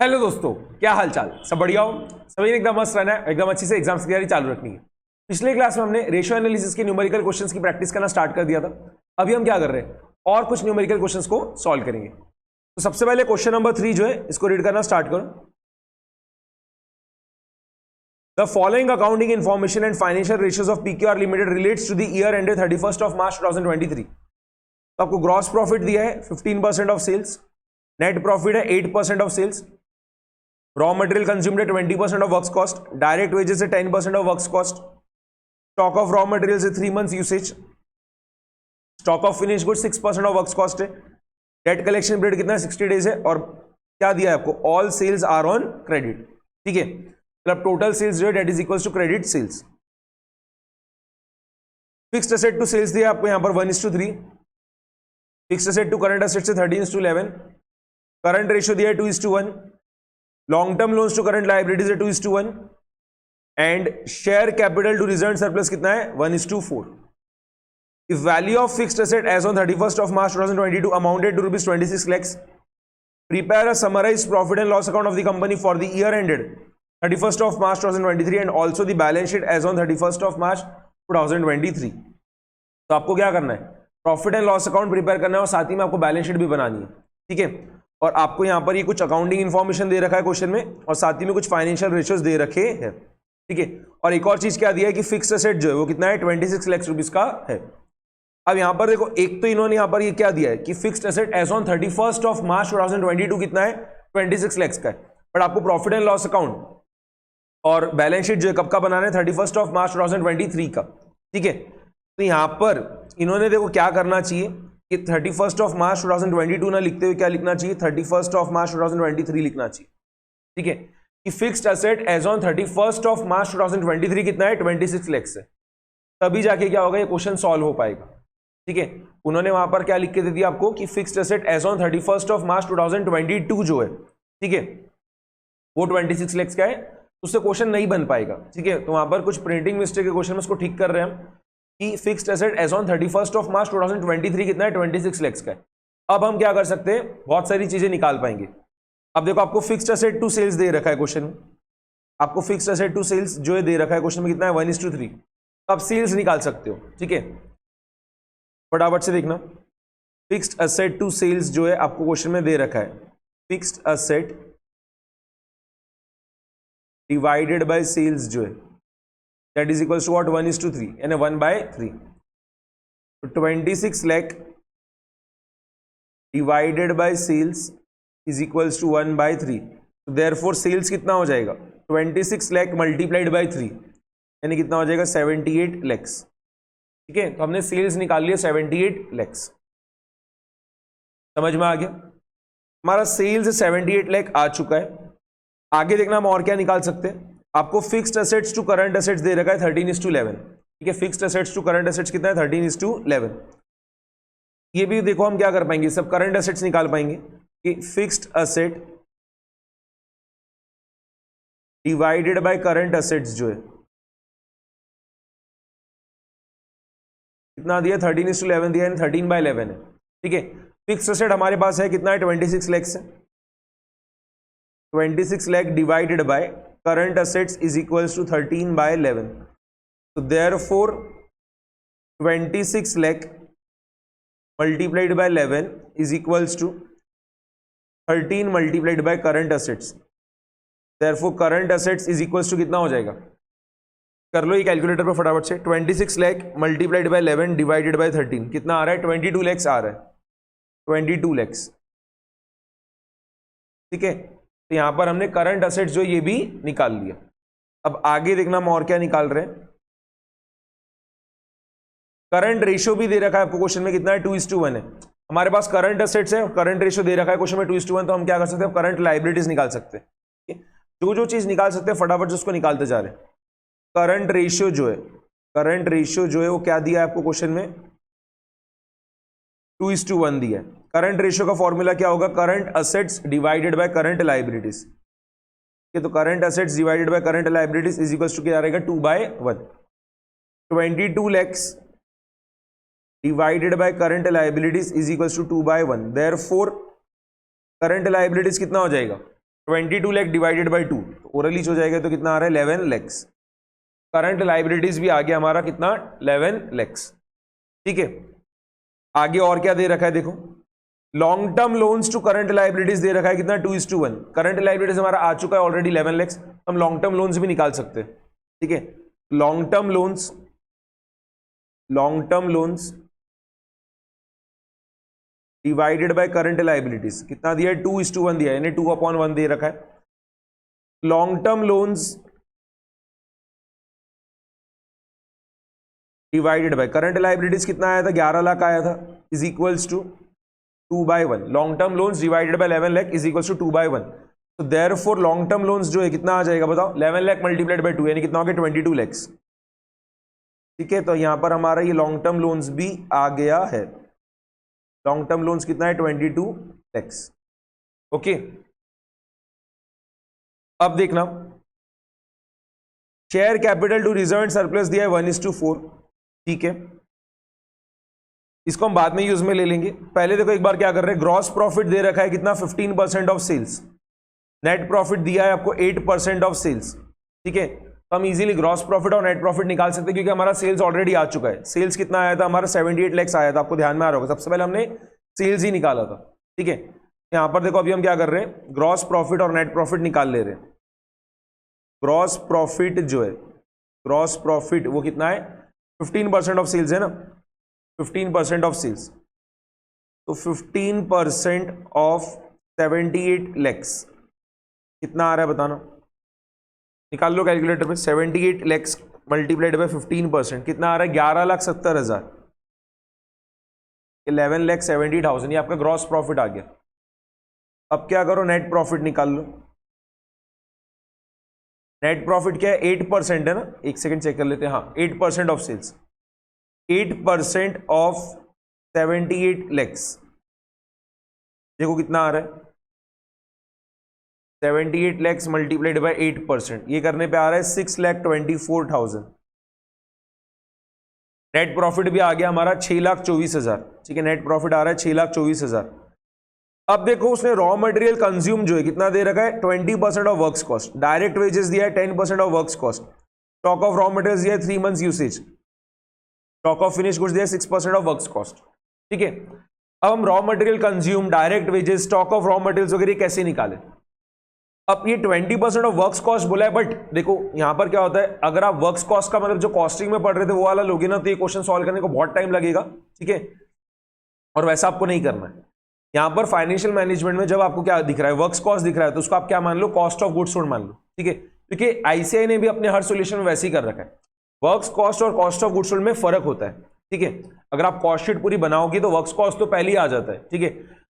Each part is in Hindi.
हेलो दोस्तों, क्या हाल चाल? सब बढ़िया हो? सभी ने एकदम मस्त रहना है, एकदम अच्छी से एग्जाम्स की तैयारी चालू रखनी है। पिछले क्लास में हमने रेशियो एनालिसिस के न्यूमेरिकल क्वेश्चंस की प्रैक्टिस करना स्टार्ट कर दिया था। अभी हम क्या कर रहे हैं, और कुछ न्यूमेरिकल क्वेश्चंस को सॉल्व करेंगे। तो सबसे पहले क्वेश्चन नंबर 3 जो है, इसको रीड करना स्टार्ट करो। The following accounting information and financial ratios of PQR Limited relates to the year ended 31st of March 2023। तो आपको ग्रॉस प्रॉफिट दिया है 15% ऑफ सेल्स, नेट प्रॉफिट है 8% of sales, raw material consumed है 20% of works cost, direct wages है 10% of works cost, stock of raw material से 3 months usage, stock of finish good 6% of works cost है, डेट कलेक्शन पीरियड कितना है 60 डेज है, और क्या दिया है आपको, all sales are on credit. ठीक है, मतलब टोटल सेल्स जो है debt is equals to credit sales. Fixed asset to sales दिया आपको यहां पर 1:3, fixed asset to current asset से 13:11, करंट रेशियो दिया है 2:1, long term loans to current liabilities है 2:1, and share capital to reserve surplus कितना है 1:4। If value of fixed asset as on 31st of March 2022 amounted to rupees 26 lakhs, prepare a summarized profit and loss account of the company for the year ended 31st of March 2023 and also the balance sheet as on 31st of March 2023। तो आपको क्या करना है, profit and loss account prepare करना है और साथ ही में आपको बैलेंस शीट भी बनानी है। ठीक है, और आपको यहां पर ये कुछ अकाउंटिंग इंफॉर्मेशन दे रखा है क्वेश्चन में, और साथ ही में कुछ फाइनेंशियल रेशियोज दे रखे हैं। ठीक है, और एक और चीज क्या दिया है कि फिक्स्ड एसेट जो है वो कितना है 26 लाख रुपीज का है। अब यहां पर देखो, एक तो इन्होंने यहां पर ये क्या दिया है कि fixed asset as on 31st of March 2022 कितना है 26 लाख का है, बट आपको प्रॉफिट एंड लॉस अकाउंट और बैलेंस शीट जो है कब का बनाना है 31st of March 2023 का। ठीक है, तो यहां पर इन्होंने देखो क्या करना चाहिए कि 31st of March 2022 ना लिखते हुए क्या लिखना चाहिए 31st of March 2023 लिखना चाहिए। ठीक है, कि fixed asset as on 31st of March 2023 कितना है 26 लाख से, तभी जाके क्या होगा ये क्वेश्चन सॉल्व हो पाएगा। ठीक है, उन्होंने वहां पर क्या लिख के दे दिया आपको कि fixed asset as on 31st of March 2022 जो है, ठीक है, वो 26 लाख का है, उससे क्वेश्चन नहीं बन पाएगा। ठीक है, तो वहां पर कुछ प्रिंटिंग मिस्टेक के क्वेश्चन में उसको ठीक कर रहे हैं हम कि fixed asset as on 31st of March 2023 कितना है 26 लाख का है। अब हम क्या कर सकते हैं, बहुत सारी चीजें निकाल पाएंगे। अब देखो, आपको फिक्स्ड एसेट टू सेल्स दे रखा है क्वेश्चन में, आपको फिक्स्ड एसेट टू सेल्स जो है दे रखा है क्वेश्चन में कितना है 1:3, आप सेल्स निकाल सकते हो। ठीक है, फटाफट से देखना, फिक्स्ड एसेट टू सेल्स जो है आपको क्वेश्चन में दे रखा है, fixed asset divided by sales जो है that is equals to what 1:3 यानी 1/3। तो 26 lakh divided by sales is equals to 1/3। तो देयरफॉर सेल्स कितना हो जाएगा 26 लाख मल्टीप्लाइड बाय 3 यानी कितना हो जाएगा 78 लाख। ठीक है, तो हमने सेल्स निकाल लिया 78 लाख। समझ में आ गया, हमारा सेल्स 78 लाख आ चुका है। आगे देखना हम और क्या निकाल सकते हैं। आपको fixed assets to current assets दे रखा है 13:11। ठीक है, fixed assets to current assets कितना है 13:11। ये भी देखो हम क्या कर पाएंगे, सब करंट एसेट्स निकाल पाएंगे कि fixed asset divided by current assets जो है कितना दिया 13:11 दिया, 13/11 है। ठीक है, फिक्स्ड एसेट हमारे पास है कितना है 26 लाख से, 26 lakh divided by current assets is equals to 13/11। तो therefore 26 lakh multiplied by 11 is equals to 13 multiplied by current assets. Therefore current assets is equals to कितना हो जाएगा, कर लो ये कैलकुलेटर पर फटाफट से, 26 lakh multiplied by 11 divided by 13 कितना आ रहा है 22 लाख आ रहा है, 22 लाख। ठीक है, तो यहां पर हमने करंट एसेट जो ये भी निकाल लिया। अब आगे देखना हम और क्या निकाल रहे हैं। करंट रेशियो भी दे रखा है आपको क्वेश्चन में कितना है 2:1 है। हमारे पास करंट एसेट्स है और करंट रेशियो दे रखा है क्वेश्चन में 2:1, तो हम क्या कर सकते हैं करंट लाइबिलिटीज निकाल सकते हैं। जो जो चीज निकाल सकते हैं फटाफट से उसको निकालते जा रहे हैं। करंट रेशियो जो है, करंट रेशियो जो है वो क्या दिया है आपको क्वेश्चन में 2:1 दिया है। करंट रेशियो का फॉर्मूला क्या होगा, current assets divided by current liabilities. तो current assets divided by current liabilities is equals to क्या रहेगा 2/1। 22 lakh divided by current liabilities is equals to 2/1। Therefore current liabilities कितना हो जाएगा 22 लाख डिवाइडेड बाई 2, ओरली हो जाएगा तो कितना आ रहा है 11 लैक्स। करंट लाइबिलिटीज भी आ गया हमारा कितना 11 लैक्स। ठीक है, आगे और क्या दे रखा है देखो, long term loans to current liabilities दे रखा है कितना 2:1। करंट लाइबिलिटीज हमारा आ चुका है ऑलरेडी 11 लैक्स, हम लॉन्ग टर्म लोन्स भी निकाल सकते हैं। ठीक है, long term loans divided by current liabilities कितना दिया है 2:1 दिया है, यानी 2/1 दे रखा है। Long term loans divided by current liabilities कितना आया था 11 लाख आया था, is equals to 2/1। Long term loans divided by 11 lakh is equals to 2/1। तो देयरफॉर लॉन्ग टर्म लोन्स जो है कितना आ जाएगा बताओ, 11 लाख मल्टीप्लाइड बाय 2 यानी कितना हो गया 22 लैक्स। ठीक है, तो यहां पर हमारा ये लॉन्ग टर्म लोन्स भी आ गया है। लॉन्ग टर्म लोन्स कितना है 22 लैक्स। ओके, अब देखना share capital to reserve surplus दिया है 1:4। ठीक है, इसको हम बाद में यूज में ले लेंगे। पहले देखो एक बार क्या कर रहे हैं, ग्रॉस प्रॉफिट दे रखा है कितना 15% ऑफ सेल्स, नेट प्रॉफिट दिया है आपको 8% ऑफ सेल्स। ठीक है, तो हम इजीली ग्रॉस प्रॉफिट और नेट प्रॉफिट निकाल सकते हैं क्योंकि हमारा सेल्स ऑलरेडी आ चुका है। सेल्स कितना आया था हमारा 78 लैक्स आया था, आपको ध्यान में आ रहा होगा, सबसे पहले हमने सेल्स ही निकाला था। ठीक है, यहां पर देखो अभी हम क्या कर रहे हैं, ग्रॉस प्रॉफिट और नेट प्रॉफिट निकाल ले रहे हैं। ग्रॉस प्रॉफिट जो है, ग्रॉस प्रॉफिट वो कितना है 15% ऑफ सेल्स है ना, 15% ऑफ सेल्स, तो 15% ऑफ 78 लैक्स कितना आ रहा है बताना, निकाल लो कैलकुलेटर पे। 78 लैक्स मल्टीप्लाइड बाय 15% कितना आ रहा है 11,70,000, 11,70,000, ये आपका ग्रॉस प्रॉफिट आ गया। अब क्या करो, नेट प्रॉफिट निकाल लो। नेट प्रॉफिट क्या है 8% है ना, एक सेकंड चेक कर लेते हैं, हाँ 8% ऑफ सेल्स, 8% ऑफ 78 लैक्स देखो कितना आ रहा है 78 लैक्स मल्टीप्लाइड बाय 8%, ये करने पे आ रहा है 6,24,000। नेट प्रॉफिट भी आ गया हमारा 6,24,000। ठीक है, नेट प्रॉफिट आ रहा है 6,24,000। अब देखो उसने रॉ मटेरियल कंज्यूम जो है कितना दे रखा है 20% of works cost, direct wages दिया है 10% of works cost, stock of raw material दिया है 3 months usage, stock of finish goods दिया है 6% ऑफ वर्क्स कॉस्ट। ठीक है, अब हम raw material consume, direct wages, stock of raw materials वगैरह कैसे निकाले। अब ये 20% ऑफ वर्क्स कॉस्ट बोला है, बट देखो यहां पर क्या होता है, अगर आप वर्क्स कॉस्ट का मतलब जो कॉस्टिंग में पढ़ रहे थे वो वाला लोगे ना, तो ये क्वेश्चन सॉल्व करने को बहुत टाइम लगेगा। ठीक है, और वैसा आपको नहीं करना है। यहां पर फाइनेंशियल मैनेजमेंट में जब आपको क्या दिख रहा है वर्क्स कॉस्ट दिख रहा है, तो उसको आप क्या मान low cost of goods sold मान लो। ठीक है, क्योंकि आईसीआई ने भी अपने हर सोल्यूशन में वैसे ही कर रखा है, वर्क्स कॉस्ट और कॉस्ट ऑफ गुड्स सोल्ड में फर्क होता है। ठीक है, अगर आप कॉस्ट शीट पूरी बनाओगे तो वर्क्स कॉस्ट तो पहले ही आ जाता है। ठीक है,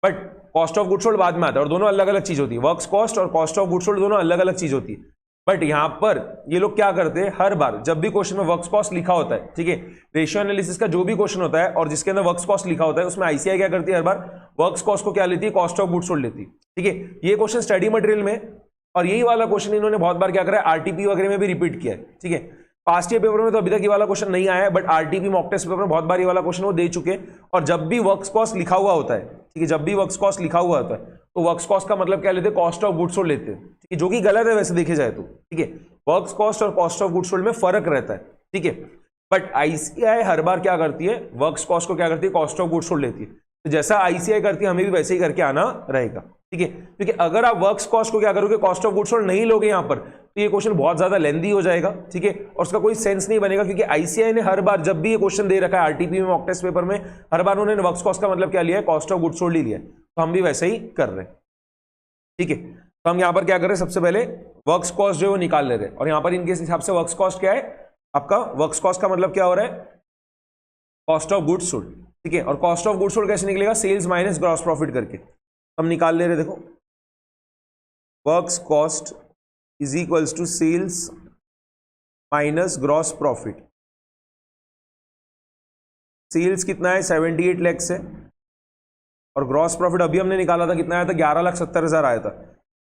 but cost of goods sold बाद में आता है, और दोनों अलग अलग चीज होती है। वर्क्स कॉस्ट और कॉस्ट ऑफ गुड्स सोल्ड दोनों अलग अलग चीज होती है। बट यहां पर ये लोग क्या करते हैं, हर बार जब भी क्वेश्चन में वर्क्स कॉस्ट लिखा होता है, ठीक है, रेशियो एनालिसिस का जो भी क्वेश्चन होता है और जिसके अंदर वर्क्स कॉस्ट लिखा होता है, उसमें आईसीआई क्या करती है, हर बार वर्क्स कॉस्ट को क्या लेती है, कॉस्ट ऑफ गुड्स सोल्ड लेती है। ठीक है, ये क्वेश्चन स्टडी मटेरियल में, और यही वाला क्वेश्चन इन्होंने बहुत बार क्या करा है आरटीपी वगैरह में भी रिपीट किया है। ठीक है, पास्ट ईयर पेपर में तो अभी तक ये वाला क्वेश्चन नहीं आया है, but RTP mock test paper में बहुत बार ये वाला क्वेश्चन वो दे चुके हैं। और जब भी वर्क्स कॉस्ट लिखा हुआ होता है, ठीक है, जब भी वर्क्स कॉस्ट लिखा हुआ होता है, तो वर्क्स कॉस्ट का मतलब क्या लेते हैं, कॉस्ट ऑफ गुड्स सोल्ड लेते हैं। ठीक है, जो कि गलत है वैसे देखे जाए तो। ठीक है, वर्क्स कॉस्ट और कॉस्ट ऑफ गुड्स सोल्ड में फर्क रहता है। ठीक है, बट आईसीआई हर बार क्या करती है, वर्क्स कॉस्ट को क्या करती है, कॉस्ट ऑफ गुड्स सोल्ड लेती है। तो जैसा आईसीआई करती है हमें भी वैसे ही करके आना रहेगा। ठीक है, क्योंकि अगर आप वर्क्स कॉस्ट को क्या करोगे, कॉस्ट ऑफ गुड्स सोल्ड नहीं लोगे यहां पर, तो ये क्वेश्चन बहुत ज्यादा लेंदी हो जाएगा। ठीक है, और उसका कोई सेंस नहीं बनेगा, क्योंकि आईसीआई ने हर बार जब भी ये क्वेश्चन दे रखा है आरटीपी में मॉक टेस्ट पेपर में, हर बार उन्होंने वर्क्स कॉस्ट का मतलब क्या लिया है, कॉस्ट ऑफ गुड्स सोल्ड ही लिया है। तो हम भी वैसे ही कर रहे हैं। ठीक है, तो हम यहां पर क्या कर रहे हैं, सबसे पहले वर्क्स कॉस्ट जो है वो निकाल ले रहे हैं। और यहां पर इनके हिसाब से वर्क्स कॉस्ट क्या है आपका, वर्क्स कॉस्ट का मतलब क्या हो रहा है, कॉस्ट ऑफ गुड्स सोल्ड। ठीक है, और कॉस्ट ऑफ गुड्स सोल्ड कैसे निकलेगा, सेल्स माइनस ग्रॉस प्रॉफिट करके हम निकाल ले रहे हैं। देखो works cost is equals to sales minus gross profit. Sales कितना है 78 लैक्स है, और ग्रॉस प्रॉफिट अभी हमने निकाला था कितना आया था 11,70,000 आया था।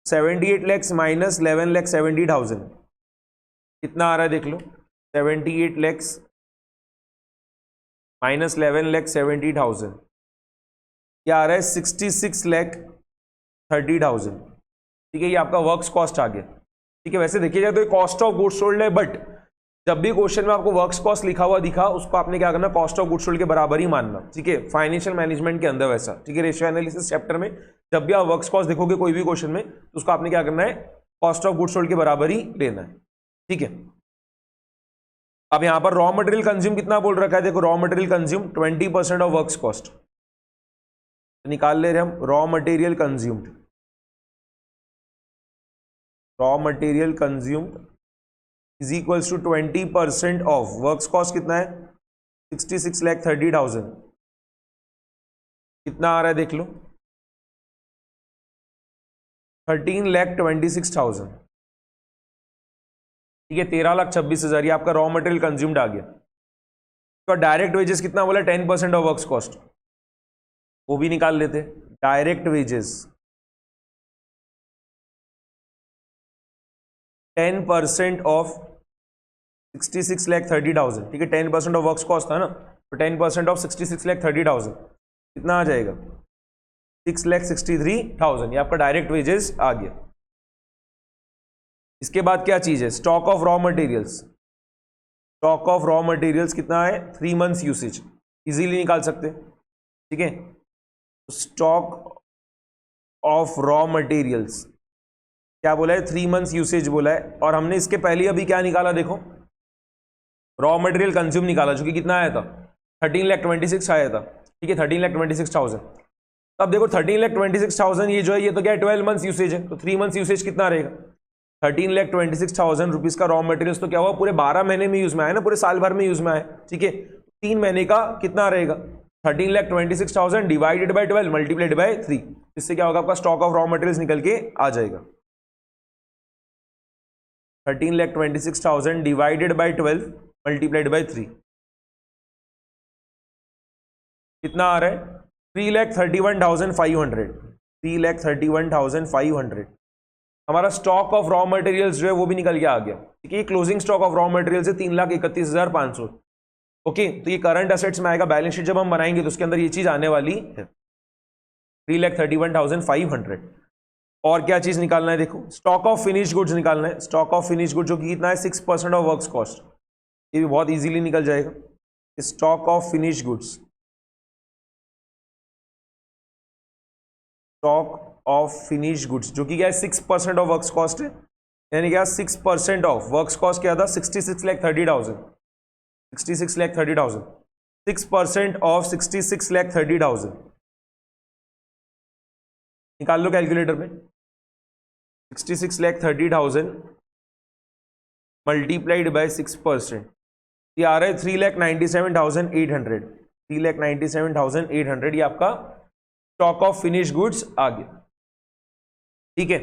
78 लैक्स माइनस 11,70,000 कितना आ रहा है देख लो, 78 लैक्स माइनस 11,70,000 क्या आ रहा है 66,30,000। ठीक है, ये आपका वर्क्स कॉस्ट आ गया। ठीक है, वैसे देखिए जाए तो ये कॉस्ट ऑफ गुड्स सोल्ड है, बट जब भी क्वेश्चन में आपको वर्क्स कॉस्ट लिखा हुआ दिखा, उसको आपने क्या करना, कॉस्ट ऑफ गुड्स सोल्ड के बराबर ही मानना। ठीक है, फाइनेंशियल मैनेजमेंट के अंदर वैसा। ठीक है, रेशियो एनालिसिस चैप्टर में जब भी आप वर्क्स कॉस्ट देखोगे कोई भी क्वेश्चन में, तो उसको आपने क्या करना है, कॉस्ट ऑफ गुड्स सोल्ड के बराबर ही लेना है। ठीक है, अब यहां पर रॉ मटेरियल कंज्यूम कितना बोल रखा है, देखो raw material consume 20% of works cost निकाल ले रहे हम। Raw material consumed, raw material consumed is equals to 20% of works cost कितना है, 66,30,000। कितना आ रहा है देख लो, 13,26,000। ठीक है, 13,26,000 ये आपका रॉ मटेरियल कंज्यूम्ड आ गया। तो डायरेक्ट वेजेस कितना बोला, 10% ऑफ वर्क्स कॉस्ट, वो भी निकाल लेते। Direct wages 10% of 66,30,000। ठीक है, 10% ऑफ वर्क्स कॉस्ट था ना, तो 10% ऑफ 66,30,000 कितना आ जाएगा, 6,63,000। ये आपका डायरेक्ट वेजेस आ गया। इसके बाद क्या चीज है, stock of raw materials. Stock of raw materials कितना है, 3 मंथ्स यूसेज, इजीली निकाल सकते। ठीक है, स्टॉक ऑफ रॉ मटेरियल्स क्या बोला है, 3 मंथ्स यूसेज बोला है। और हमने इसके पहले अभी क्या निकाला, देखो रॉ मटेरियल कंज्यूम निकाला, जो कि कितना आया था, 13,26,000 आया था। ठीक है, 13,26,000। अब देखो 13,26,000 ये जो है, ये तो क्या 12 मंथ्स यूसेज है, तो 3 मंथ्स यूसेज कितना रहेगा, 13,26,000 रुपीज का रॉ मटेरियल्स, तो क्या हुआ, पूरे 12 महीने में यूज में आया ना, पूरे साल भर में यूज में आया। ठीक है, 3 महीने का कितना रहेगा, 13,26,000 डिवाइडेड बाई 12 मल्टीप्लाइड बाई 3। इससे क्या होगा, आपका स्टॉक ऑफ रॉ मटेरियल्स निकल के आ जाएगा। 13,26,000 डिवाइडेड बाई 12 मल्टीप्लाइड बाई 3 कितना आ रहा है, 3,31,500। 3,31,500 हमारा स्टॉक ऑफ रॉ मटेरियल्स जो है वो भी निकल के आ गया। ठीक है, closing stock of raw materials है 3,31,500। ओके, तो ये करंट असेट्स में आएगा, बैलेंस शीट जब हम बनाएंगे तो उसके अंदर ये चीज आने वाली है, 3,31,500। और क्या चीज निकालना है, देखो स्टॉक ऑफ फिनिश गुड्स निकालना है। स्टॉक ऑफ फिनिश गुड्स जो कि कितना है, 6% ऑफ वर्क्स कॉस्ट, ये भी बहुत इजीली निकल जाएगा। Stock of finish goods, stock of finish goods जो कि क्या है, 6% ऑफ वर्क्स कॉस्ट है, यानी क्या 6% ऑफ वर्क्स कॉस्ट क्या था, 66,30,000। 66,30,000, 6% ऑफ 66,30,000 निकाल लो कैलकुलेटर में। 66,30,000 मल्टीप्लाइड बाय 6%, ये आ रहा है 3,97,800। 3,97,800 ये आपका स्टॉक ऑफ फिनिश गुड्स आ गया। ठीक है,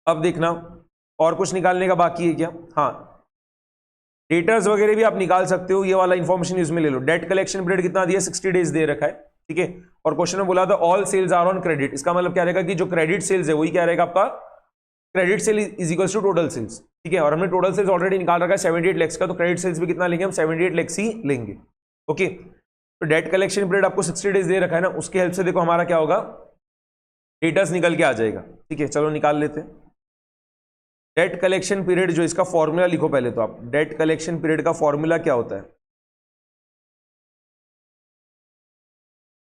अब देखना और कुछ निकालने का बाकी है क्या, हाँ डेटर्स वगैरह भी आप निकाल सकते हो, ये वाला इंफॉर्मेशन इसमें ले लो। डेट कलेक्शन पीरियड कितना दिया, 60 डेज दे रखा है। ठीक है, और क्वेश्चन में बोला था all sales are on credit, इसका मतलब क्या रहेगा कि जो क्रेडिट सेल्स है वही क्या रहेगा आपका, credit sale is equals to total sales. ठीक है, और हमने टोटल सेल्स ऑलरेडी निकाल रखा है 78 लाख का, तो क्रेडिट सेल्स भी कितना लेंगे हम, 78 लाख ही लेंगे। ओके, तो डेट कलेक्शन पीरियड आपको 60 डेज दे रखा है ना, उसके हेल्प से देखो हमारा क्या होगा, डेटर्स निकल के आ जाएगा। ठीक है, चलो निकाल लेते हैं। डेट कलेक्शन पीरियड जो इसका फॉर्मूला लिखो पहले तो आप, डेट कलेक्शन पीरियड का फॉर्मूला क्या होता है,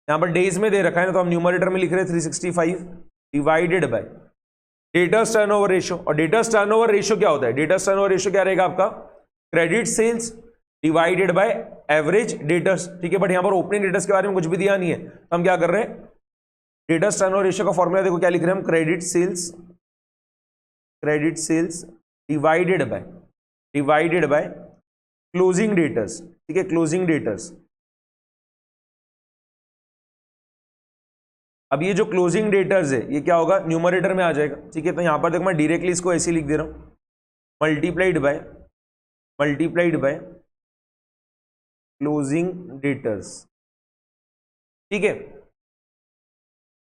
यहां पर डेज में दे रखा है ना, तो हम न्यूमरेटर में लिख रहे हैं 365 divided by debtors turnover ratio. और डेटर्स टर्नओवर रेशियो क्या होता है, डेटर्स टर्नओवर रेशियो क्या रहेगा आपका, credit sales divided by average debtors. ठीक है, बट यहां पर ओपनिंग डेटर्स के बारे में कुछ भी दिया नहीं है, तो हम क्या कर रहे हैं, डेटर्स टर्नओवर रेशियो का फॉर्मूला देखो क्या लिख रहे हैं हम, credit sales divided by closing debtors. ठीक है, क्लोजिंग डेटर्स। अब ये जो क्लोजिंग डेटर्स है ये क्या होगा, न्यूमरेटर में आ जाएगा। ठीक है, तो यहां पर देखो मैं डायरेक्टली इसको ऐसे लिख दे रहा हूं, मल्टीप्लाइड बाय क्लोजिंग डेटर्स। ठीक है,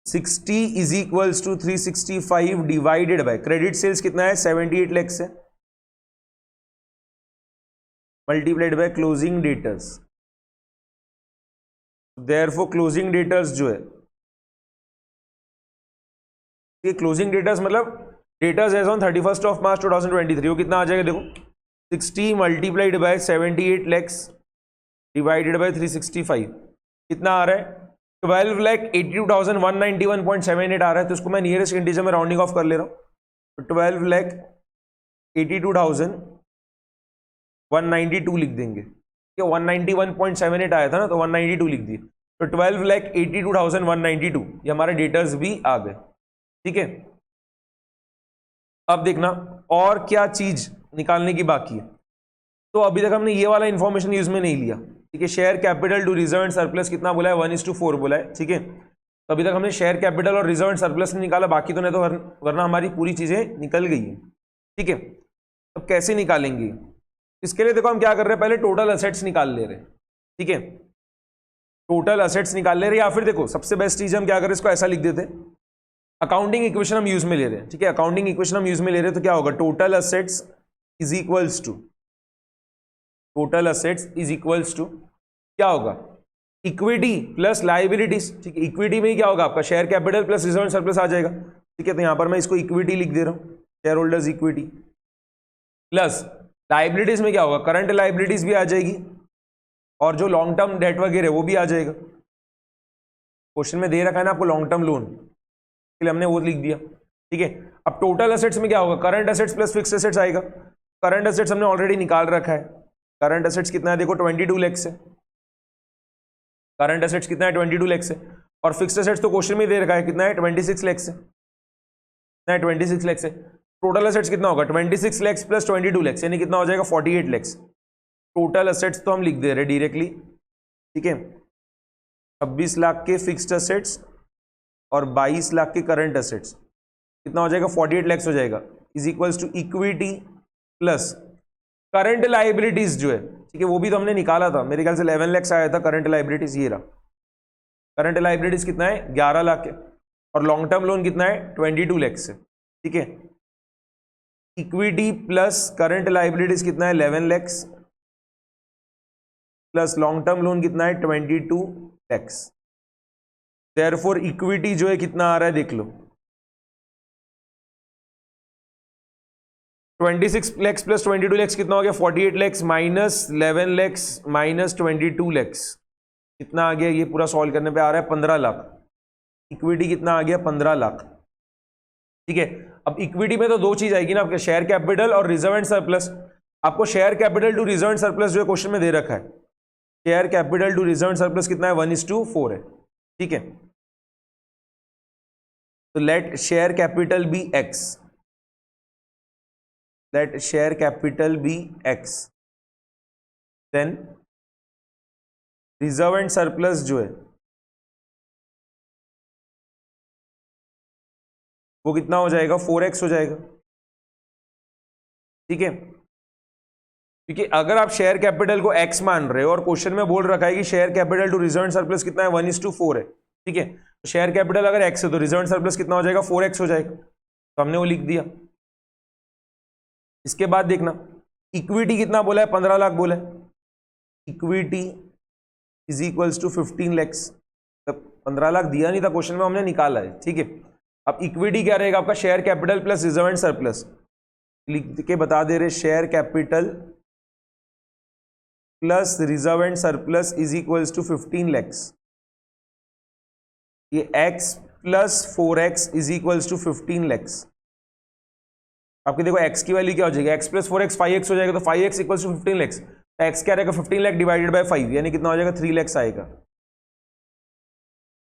60 is equals to 365 divided by credit sales कितना है, 78 लाख है, multiplied by closing debtors. Therefore closing debtors जो है ये क्लोजिंग डेटर्स मतलब debtors as on 31 of March 2023, वो कितना आ जाएगा देखो, 60 multiplied by 78 lakhs divided by 365, कितना आ रहा है 12,82,191.78 आ रहा है। तो उसको मैं नियरेस्ट इंटीजर में राउंडिंग ऑफ कर ले रहा हूँ, तो 12,82,192 लिख देंगे। 191.78 आया था ना, तो 192 लिख दिए, तो 12,82,192 ये हमारे डेटर्स भी आ गए। ठीक है, अब देखना और क्या चीज निकालने की बाकी है। तो अभी तक हमने ये वाला इंफॉर्मेशन यूज में नहीं लिया। ठीक है, share capital to reserve and surplus कितना बोला है, 1:4 बोला है। ठीक है, तो अभी तक हमने शेयर कैपिटल और रिजर्व एंड सरप्लस निकाला, बाकी तो नहीं, तो वरना हमारी पूरी चीजें निकल गई है। ठीक है, अब कैसे निकालेंगे इसके लिए देखो हम क्या कर रहे हैं, पहले टोटल असेट्स निकाल ले रहे हैं। ठीक है, टोटल असेट्स निकाल ले रहे हैं, या फिर देखो सबसे बेस्ट चीज हम क्या करें, इसको ऐसा लिख देते हैं, अकाउंटिंग इक्वेशन हम यूज में ले रहे हैं। ठीक है, अकाउंटिंग इक्वेशन हम यूज में ले रहे हैं, तो क्या होगा, total assets is equals to क्या होगा, इक्विटी प्लस लाइबिलिटीज। ठीक है, इक्विटी में ही क्या होगा आपका share capital plus reserve and surplus आ जाएगा। ठीक है, तो यहां पर मैं इसको इक्विटी लिख दे रहा हूं, share holders equity, plus liabilities में क्या होगा, करंट लाइबिलिटीज भी आ जाएगी, और जो लॉन्ग टर्म डेट वगैरह वो भी आ जाएगा। क्वेश्चन में दे रखा है ना आपको लॉन्ग टर्म लोन, इसलिए हमने वो लिख दिया। ठीक है, अब टोटल असेट्स में क्या होगा, current assets plus fixed assets आएगा। करंट असेट्स हमने ऑलरेडी निकाल रखा है, करंट असेट्स कितना है देखो 22 लाख से, करंट असेट्स कितना है 22 लाख से, और फिक्स्ड असेट्स तो क्वेश्चन में दे रखा है कितना है 26 लाख से, कितना है 26 लाख से। टोटल असेट्स कितना होगा 26 लाख प्लस 22 लाख, यानी कितना हो जाएगा 48 लाख। टोटल असेट्स तो हम लिख दे रहे हैं डायरेक्टली। ठीक है, 26 लाख के फिक्स्ड असेट्स और 22 लाख के करंट असेट्स, कितना हो जाएगा 48 लाख हो जाएगा, is equals to equity plus current liabilities जो है। ठीक है, वो भी तो हमने निकाला था, मेरे ख्याल से 11 लाख आया था करंट लाइबिलिटीज, ये रहा करंट लाइबिलिटीज कितना है 11 लाख है, और लॉन्ग टर्म लोन कितना है 22 लाख से। ठीक है, इक्विटी प्लस करंट लाइबिलिटीज कितना है 11 lakh, plus long term loan कितना है 22 लाख। देयरफॉर इक्विटी जो है कितना आ रहा है देख लो, 26 लाख प्लस 22 लाख कितना हो गया 48 लाख, माइनस 11 लाख माइनस 22 लाख, कितना आ गया, ये पूरा सॉल्व करने पे आ रहा है 15 लाख। इक्विटी कितना आ गया 15 लाख। ठीक है, अब इक्विटी में तो दो चीज आएगी ना आपके, शेयर कैपिटल और रिजर्व एंड सरप्लस। आपको share capital to reserve and surplus जो है क्वेश्चन में दे रखा है, share capital to reserve and surplus कितना है 1:4 है। ठीक है, तो let share capital be x, let share capital be x, then reserve and surplus जो है वो कितना हो जाएगा 4x हो जाएगा। ठीक है, क्योंकि अगर आप शेयर कैपिटल को x मान रहे हो और क्वेश्चन में बोल रखा है कि share capital to reserve and surplus कितना है 1:4 है। ठीक है, तो शेयर कैपिटल अगर x है तो रिजर्व एंड सरप्लस कितना हो जाएगा 4x हो जाएगा, तो हमने वो लिख दिया। इसके बाद देखना इक्विटी कितना बोला है 15 लाख बोला है, equity is equals to 15 lakh, 15 lakh दिया नहीं था क्वेश्चन में, हमने निकाला है। ठीक है, अब इक्विटी क्या रहेगा आपका share capital plus reserve and surplus, लिख के बता दे रहे share capital plus reserve and surplus is equals to 15 lakh, ये x plus 4x is equals to 15 lakh. आपके देखो x की वैल्यू क्या हो जाएगी, x प्लस 4x 5x हो जाएगा, तो 5x इक्वल्स टू 15 लाख, तो x क्या रहेगा 15 लाख डिवाइडेड बाय 5, यानी कितना हो जाएगा 3 लाख आएगा।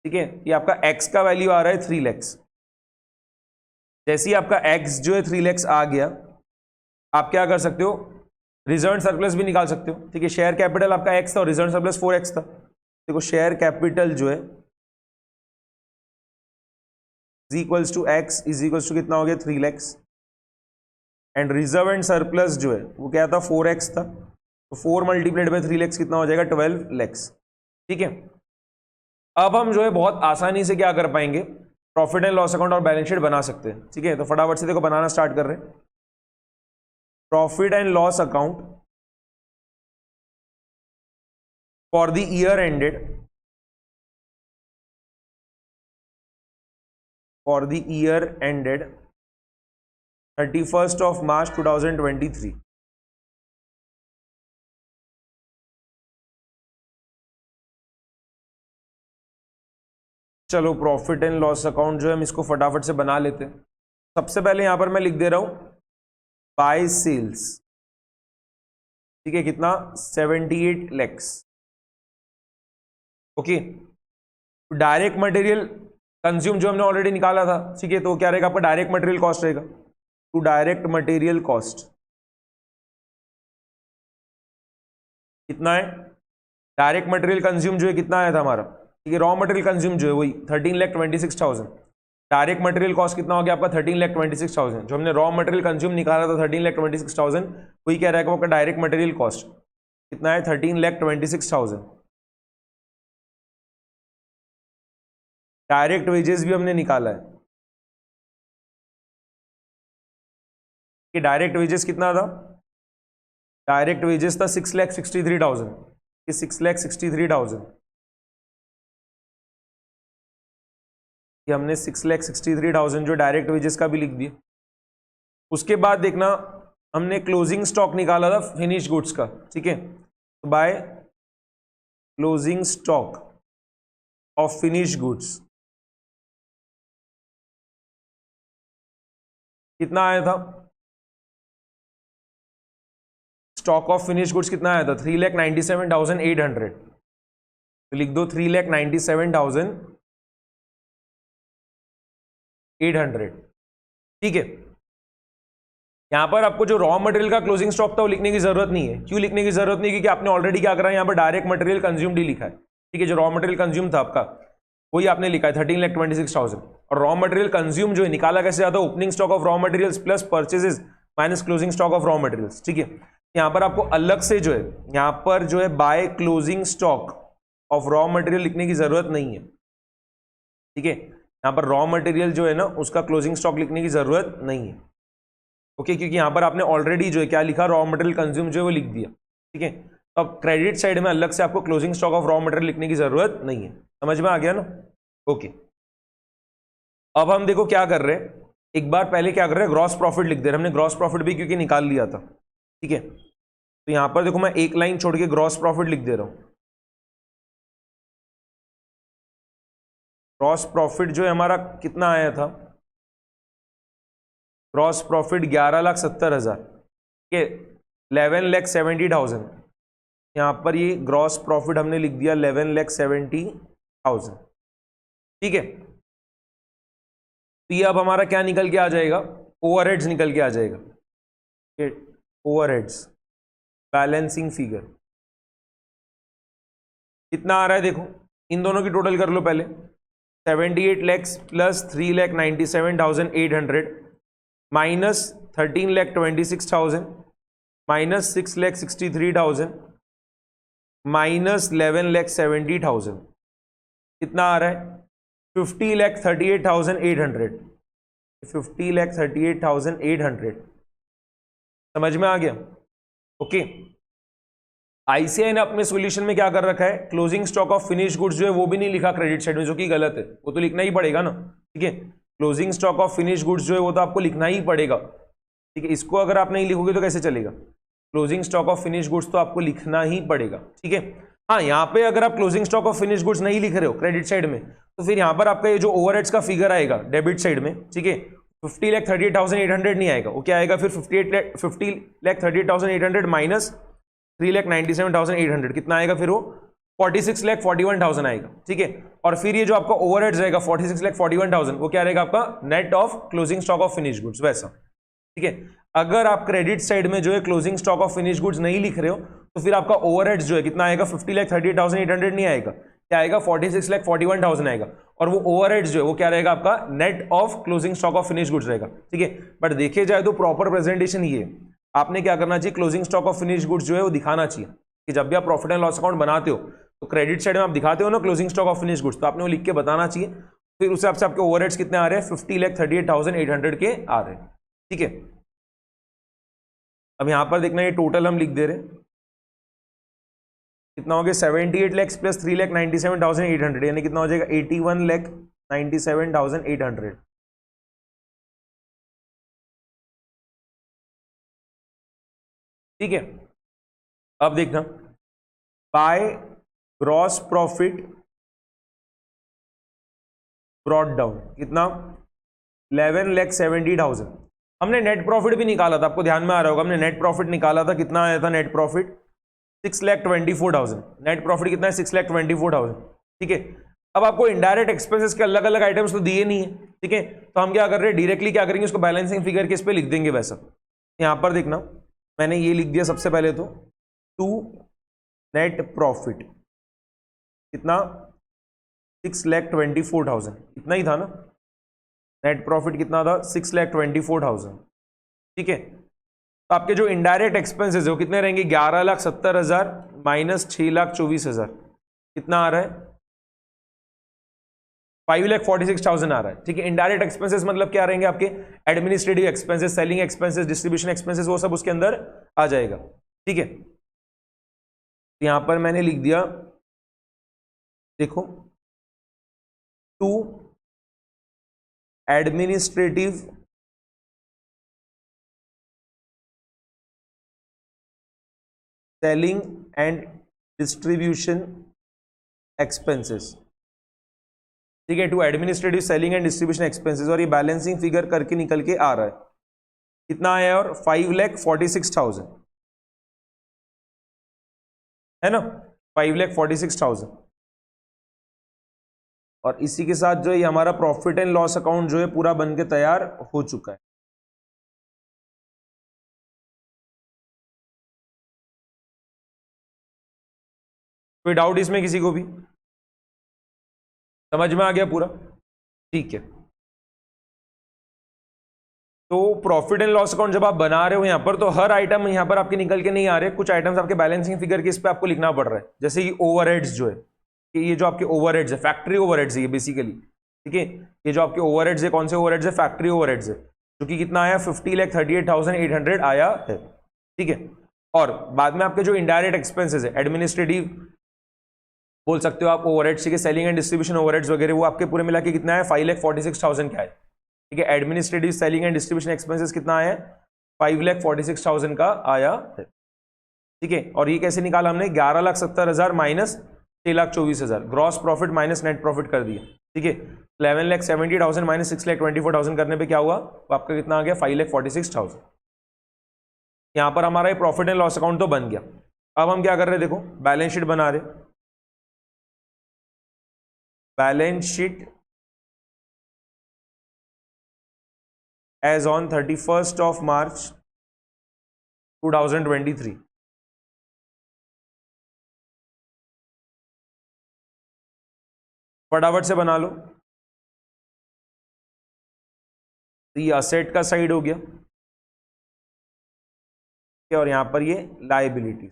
ठीक है, ये आपका x का वैल्यू आ रहा है 3 लाख। जैसे ही आपका x जो है 3 लाख आ गया, आप क्या कर सकते हो रिजर्व एंड सरप्लस भी निकाल सकते हो। ठीक है, शेयर कैपिटल आपका x था और रिजर्व एंड सरप्लस 4x था, देखो शेयर कैपिटल जो है is equals to x is equals to कितना हो गया 3 lakh, and reserve and surplus जो है वो क्या था 4x था, तो 4 मल्टीप्लाइड बाय 3 लाख कितना हो जाएगा 12 लाख। ठीक है, अब हम जो है बहुत आसानी से क्या कर पाएंगे, प्रॉफिट एंड लॉस अकाउंट और बैलेंस शीट बना सकते हैं। ठीक है, तो फटाफट से देखो बनाना स्टार्ट कर रहे हैं। Profit and loss account for the year ended, for the year ended 31st of March 2023। चलो प्रॉफिट एंड लॉस अकाउंट जो है हम इसको फटाफट से बना लेते हैं। सबसे पहले यहां पर मैं लिख दे रहा हूं बाय सेल्स, ठीक है, कितना 78 lakhs। Okay, direct material consume जो हमने ऑलरेडी निकाला था, ठीक है, तो क्या रहेगा आपका डायरेक्ट मटेरियल कॉस्ट रहेगा, टू डायरेक्ट मटेरियल कॉस्ट कितना है, डायरेक्ट मटेरियल कंज्यूम जो है कितना आया था हमारा, ठीक है, रॉ मटेरियल कंज्यूम जो है वही 13,26,000। डायरेक्ट मटेरियल कॉस्ट कितना हो गया आपका 13,26,000। जो हमने रॉ मटेरियल कंज्यूम निकाला था 13,26,000, वही क्या रहेगा आपका डायरेक्ट मटेरियल कॉस्ट कितना है 13,26,000। डायरेक्ट वेजेस भी हमने निकाला है कि डायरेक्ट वेजेस कितना था, डायरेक्ट वेजेस था 6,63,000, 6,63,000, ये हमने 6,63,000 जो डायरेक्ट वेजेस का भी लिख दिया। उसके बाद देखना हमने क्लोजिंग स्टॉक निकाला था फिनिश गुड्स का, ठीक है, तो by closing stock of finish goods कितना आया था, स्टॉक ऑफ फिनिश गुड्स कितना आया था 3,97,800, तो लिख दो 3,97,800, ठीक है। यहां पर आपको जो रॉ मटेरियल का क्लोजिंग स्टॉक था वो लिखने की जरूरत नहीं है। क्यों लिखने की जरूरत नहीं, क्योंकि आपने ऑलरेडी क्या करा है, यहां पर डायरेक्ट मटेरियल कंज्यूम्ड ही लिखा है, ठीक है, जो रॉ मटेरियल कंज्यूम था आपका वही आपने लिखा है 13,26,000। और रॉ मटेरियल कंज्यूम जो है निकाला कैसे जाता है, opening stock of raw materials plus purchases minus closing stock of raw materials, ठीक है। यहां पर आपको अलग से जो है यहां पर जो है by closing stock of raw material लिखने की जरूरत नहीं है, ठीक है। यहां पर रॉ मटेरियल जो है ना उसका क्लोजिंग स्टॉक लिखने की जरूरत नहीं है, ओके, क्योंकि यहां पर आपने ऑलरेडी जो है क्या लिखा, रॉ मटेरियल कंज्यूम जो है वो लिख दिया, ठीक है। तो अब क्रेडिट साइड में अलग से आपको closing stock of raw material लिखने की जरूरत नहीं है। समझ में आ गया ना, ओके। अब हम देखो क्या कर रहे हैं, एक बार पहले क्या कर रहे हैं, ग्रॉस प्रॉफिट लिख दे रहे हैं। हमने ग्रॉस प्रॉफिट भी क्योंकि निकाल लिया था, ठीक है। तो यहां पर देखो मैं एक लाइन छोड़ के ग्रॉस प्रॉफिट लिख दे रहा हूं। ग्रॉस प्रॉफिट जो है हमारा कितना आया था, ग्रॉस प्रॉफिट 11,70,000, ठीक है, 11,70,000। यहां पर ये ग्रॉस प्रॉफिट हमने लिख दिया 11,70,000, ठीक है। तो ये अब हमारा क्या निकल के आ जाएगा, ओवरहेड्स निकल के आ जाएगा, ओवरहेड्स बैलेंसिंग फिगर कितना आ रहा है, देखो इन दोनों की टोटल कर लो पहले, 78 lakhs plus 3,97,800 minus 13,26,000 minus 6,63,000 minus 11,70,000 कितना आ रहा है 50,38,800, 50,38,800। समझ में आ गया, ओके। आईसीआई ने अपने सॉल्यूशन में क्या कर रखा है, closing stock of finish goods जो है वो भी नहीं लिखा क्रेडिट साइड में, जो कि गलत है, वो तो लिखना ही पड़ेगा ना, ठीक है। Closing stock of finish goods जो है वो तो आपको लिखना ही पड़ेगा, ठीक है। इसको अगर आप नहीं लिखोगे तो कैसे चलेगा, closing stock of finish goods तो आपको लिखना ही पड़ेगा, ठीक है। हाँ, यहाँ पे अगर आप closing stock of finish goods नहीं लिख रहे हो क्रेडिट साइड में, तो फिर यहाँ पर आपका ये जो ओवरहेड्स का फिगर आएगा डेबिट साइड में, ठीक है, 50,38,800 नहीं आएगा, वो क्या आएगा फिर 50,38,800 माइनस 3,97,800 कितना आएगा फिर वो 46,41,000 आएगा, ठीक है। और फिर ये जो आपका ओवरहेड्स रहेगा 46,41,000 वो क्या रहेगा आपका net of closing stock of finish goods, वैसा, ठीक है। अगर आप क्रेडिट साइड में जो है closing stock of finish goods नहीं लिख रहे हो तो फिर आपका ओवरहेड्स जो है कितना आएगा 50,38,800 नहीं आएगा, क्या आएगा 46,41,000 आएगा। और वो ओवरहेड्स जो है वो क्या रहेगा आपका net of closing stock of finish goods रहेगा, ठीक है। बट देखे जाए तो प्रॉपर प्रेजेंटेशन ये आपने क्या करना चाहिए, closing stock of finish goods जो है वो दिखाना चाहिए कि जब भी आप प्रॉफिट एंड लॉस अकाउंट बनाते हो तो क्रेडिट साइड में आप दिखाते हो ना closing stock of finish goods, तो आपने वो लिख के बताना चाहिए। फिर उस हिसाब से आपके ओवरहेड्स कितने आ रहे हैं 50,38,800 के आ रहे हैं, ठीक है। अब यहां पर देखना ये टोटल हम लिख दे रहे हैं कितना हो गया 78 lakhs प्लस 3,97,800 यानी कितना हो जाएगा 81,97,800, ठीक है, अब देखना by gross profit brought down कितना 11,70,000। हमने नेट प्रॉफिट भी निकाला था, आपको ध्यान में आ रहा होगा, हमने नेट प्रॉफिट निकाला था, कितना आया था नेट प्रॉफिट 6,24,000। नेट प्रॉफिट कितना है 6,24,000। ठीक है, अब आपको इनडायरेक्ट एक्सपेंसेस के अलग अलग आइटम्स तो दिए नहीं है, ठीक है, तो हम क्या कर रहे हैं डायरेक्टली क्या करेंगे उसको बैलेंसिंग फिगर के इस पे लिख देंगे। वैसा यहां पर देखना मैंने ये लिख दिया सबसे पहले तो टू नेट प्रॉफिट कितना 6,24,000 इतना ही था ना, नेट प्रॉफिट कितना था 6,24,000। ठीक है, तो आपके जो इनडायरेक्ट एक्सपेंसेस है वो कितने रहेंगे 11,70,000 माइनस 6,24,000 कितना आ रहा है 5,46,000 आ रहा है। ठीक है, इनडायरेक्ट एक्सपेंसेस मतलब क्या रहेंगे आपके administrative expenses, selling expenses, distribution expenses, वो सब उसके अंदर आ जाएगा। ठीक है, यहां पर मैंने लिख दिया देखो to administrative selling and distribution expenses. ठीक है, to administrative selling and distribution expenses, और ये बैलेंसिंग फिगर करके निकल के आ रहा है कितना आया और 5,46,000 है ना, 5,46,000। और इसी के साथ जो है हमारा प्रॉफिट एंड लॉस अकाउंट जो है पूरा बन के तैयार हो चुका है। कोई डाउट इसमें किसी को भी, समझ में आ गया पूरा? ठीक है, तो प्रॉफिट एंड लॉस अकाउंट जब आप बना रहे हो यहां पर, तो हर आइटम यहां पर आपके निकल के नहीं आ रहे, कुछ आइटम्स आपके बैलेंसिंग फिगर के इस पे आपको लिखना पड़ रहा है। जैसे कि ओवरहेड्स जो है, कि ये जो आपके ओवरहेड्स है फैक्ट्री ओवरहेड्स है ये बेसिकली। ठीक है, ये जो आपके ओवरहेड्स है कौन से ओवरहेड्स है फैक्ट्री ओवरहेड्स है, जो कि कितना आया 50,38,800 आया है। ठीक है, और बाद में आपके जो इनडायरेक्ट एक्सपेंसेस है एडमिनिस्ट्रेटिव बोल सकते हो आप ओवरहेड्स, ठीक है, सेलिंग एंड डिस्ट्रीब्यूशन ओवरहेड्स वगैरह, वो आपके पूरे मिला के कितना है 5,46,000 का है। ठीक है, administrative selling and distribution expenses कितना आया 5,46,000 का आया है। ठीक है, और ये कैसे निकाला हमने 11,70,000 minus 6,24,000 gross profit minus net profit कर दिया। ठीक है, 11,70,000 माइनस 6,24,000 करने पे क्या हुआ, तो आपका कितना आ गया 5,46,000। यहां पर हमारा ये प्रॉफिट एंड लॉस अकाउंट तो बन गया। अब हम क्या कर रहे हैं देखो बैलेंस शीट बना रहे, balance sheet as on 31st of March 2023। फटाफट से बना लो। तो ये असेट का साइड हो गया और यहां पर ये लायबिलिटीज।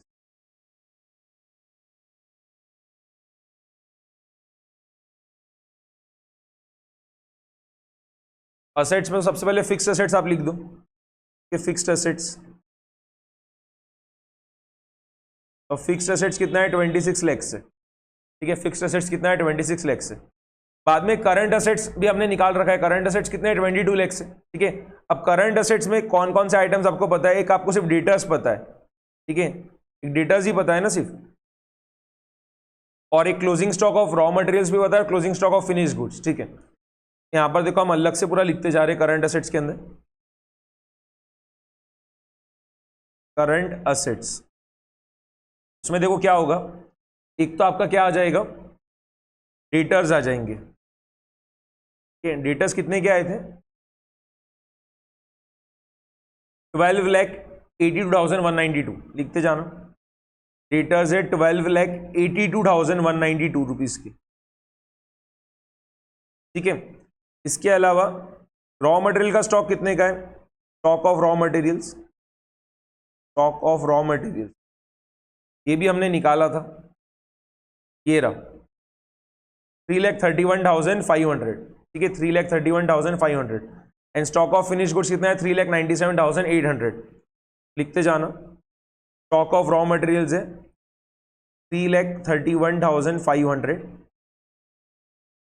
असेट्स में सबसे पहले फिक्स्ड असेट्स आप लिख दो कि फिक्स्ड असेट्स, और फिक्स्ड असेट्स कितना है 26 लाख से। ठीक है, फिक्स्ड असेट्स कितना है 26 लाख से। बाद में करंट असेट्स भी हमने निकाल रखा है, करंट असेट्स कितने हैं 22 लाख से। ठीक है, अब करंट असेट्स में कौन कौन से आइटम्स आपको पता है, एक आपको सिर्फ डेटर्स पता है, ठीक है, एक डेटर्स ही पता है ना सिर्फ, और एक closing stock of raw materials भी पता है, closing stock of finish goods. ठीक है, यहां पर देखो हम अलग से पूरा लिखते जा रहे हैं करंट असेट्स के अंदर, करंट असेट्स, उसमें देखो क्या होगा, एक तो आपका क्या आ जाएगा डेटर्स आ जाएंगे। डेटर्स कितने के आए थे 12,82,192, लिखते जाना, डेटर्स है 12,82,192 रुपीज की। ठीक है, इसके अलावा रॉ मटेरियल का स्टॉक कितने का है, stock of raw materials, stock of raw materials ये भी हमने निकाला था, ये रहा 3,31,500। ठीक है, 3,31,500। And stock of finish goods कितना है 3,97,800, लिखते जाना। स्टॉक ऑफ रॉ मटेरियल्स है 3,31,500।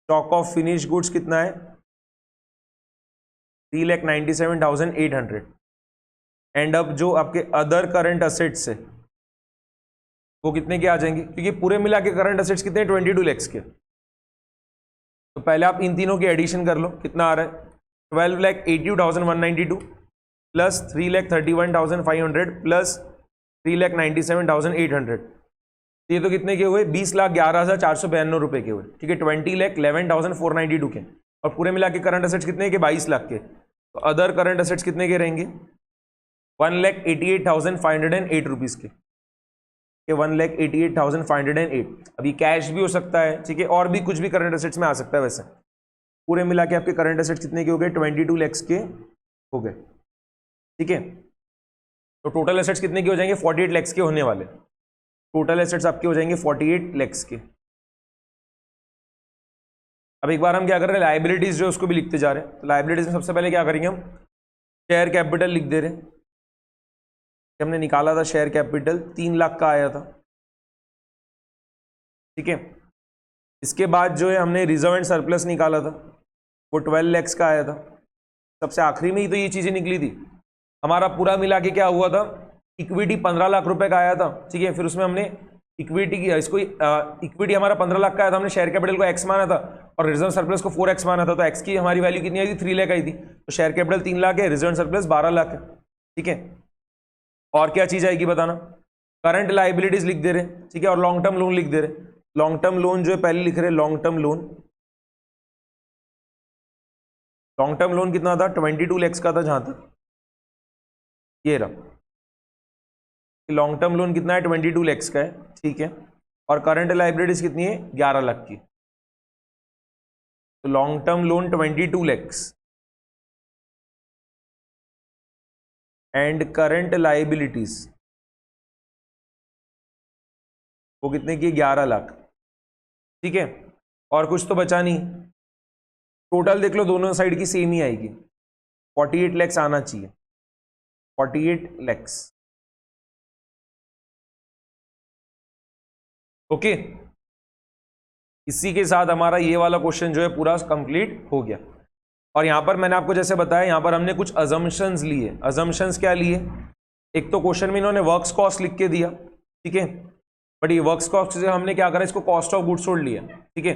स्टॉक ऑफ फिनिश गुड्स कितना है 3,97,800। एंड अब जो आपके अदर करंट असेट्स है वो कितने के आ जाएंगे, क्योंकि पूरे मिला के करंट असेट्स कितने 22 lakhs के। तो पहले आप इन तीनों की एडिशन कर लो, कितना आ रहा है 12,82,192 प्लस 3,31,500 प्लस 3,97,800, ये तो कितने के हुए 20,11,492 रुपए के हुए, ठीक है 20,11,492 के। और पूरे मिला के करंट असेट्स कितने के 22 लाख के। तो अदर करंट असेट्स कितने के रहेंगे 1,88,508 रुपीज के, 1,88,508। अभी कैश भी हो सकता है, ठीक है, और भी कुछ भी करंट असेट्स में आ सकता है। वैसे पूरे मिला के आपके करंट असेट्स कितने के हो गए 22 lakhs के हो गए, ठीक है। तो टोटल एसेट्स कितने के हो जाएंगे 48 lakhs के होने वाले। टोटल एसेट्स आपके हो जाएंगे 48 lakhs के। अब एक बार हम क्या कर रहे हैं लायबिलिटीज जो उसको भी लिखते जा रहे हैं। तो लायबिलिटीज में सबसे पहले क्या करेंगे हम शेयर कैपिटल लिख दे रहे हैं। हमने निकाला था शेयर कैपिटल 3 लाख का आया था, ठीक है। इसके बाद जो है हमने रिजर्व एंड सरप्लस निकाला था, वो 12 lakhs का आया था। सबसे आखिरी में ही तो ये चीजें निकली थी। हमारा पूरा मिला के क्या हुआ था इक्विटी 15 लाख रुपए का आया था, ठीक है। फिर उसमें हमने इक्विटी की इसको इक्विटी हमारा 15 लाख का आया था, हमने शेयर कैपिटल को x माना था और रिजर्व सरप्लस को 4x माना था। तो x की हमारी वैल्यू कितनी आई थी 3 लाख आई थी। तो शेयर कैपिटल 3 लाख है, रिजर्व सरप्लस 12 लाख है, ठीक है। और क्या चीज आएगी बताना। करंट लाइबिलिटीज लिख दे रहे, ठीक है, और लॉन्ग टर्म लोन लिख दे रहे। लॉन्ग टर्म लोन जो है पहले लिख रहे long term loan. Long term loan कितना था 22 lakhs का था जहां तक ये रहा। लॉन्ग टर्म लोन कितना है 22 lakhs का है, ठीक है। और करंट लाइबिलिटीज कितनी है 11 लाख की। तो long term loan 22 lakhs and current liabilities वो कितने की 11 लाख, ठीक है। और कुछ तो बचा नहीं। टोटल देख लो दोनों साइड की सेम ही आएगी, 48 lakhs आना चाहिए, 48 lakhs, ओके। इसी के साथ हमारा ये वाला क्वेश्चन जो है पूरा कंप्लीट हो गया। और यहां पर मैंने आपको जैसे बताया यहां पर हमने कुछ अजम्पशंस लिए। अजम्पशंस क्या लिए, एक तो क्वेश्चन में इन्होंने वर्क्स कॉस्ट लिख के दिया, ठीक है, बट ये वर्क्स कॉस्ट से हमने क्या करा इसको कॉस्ट ऑफ गुड्स सोल्ड लिया, ठीक है।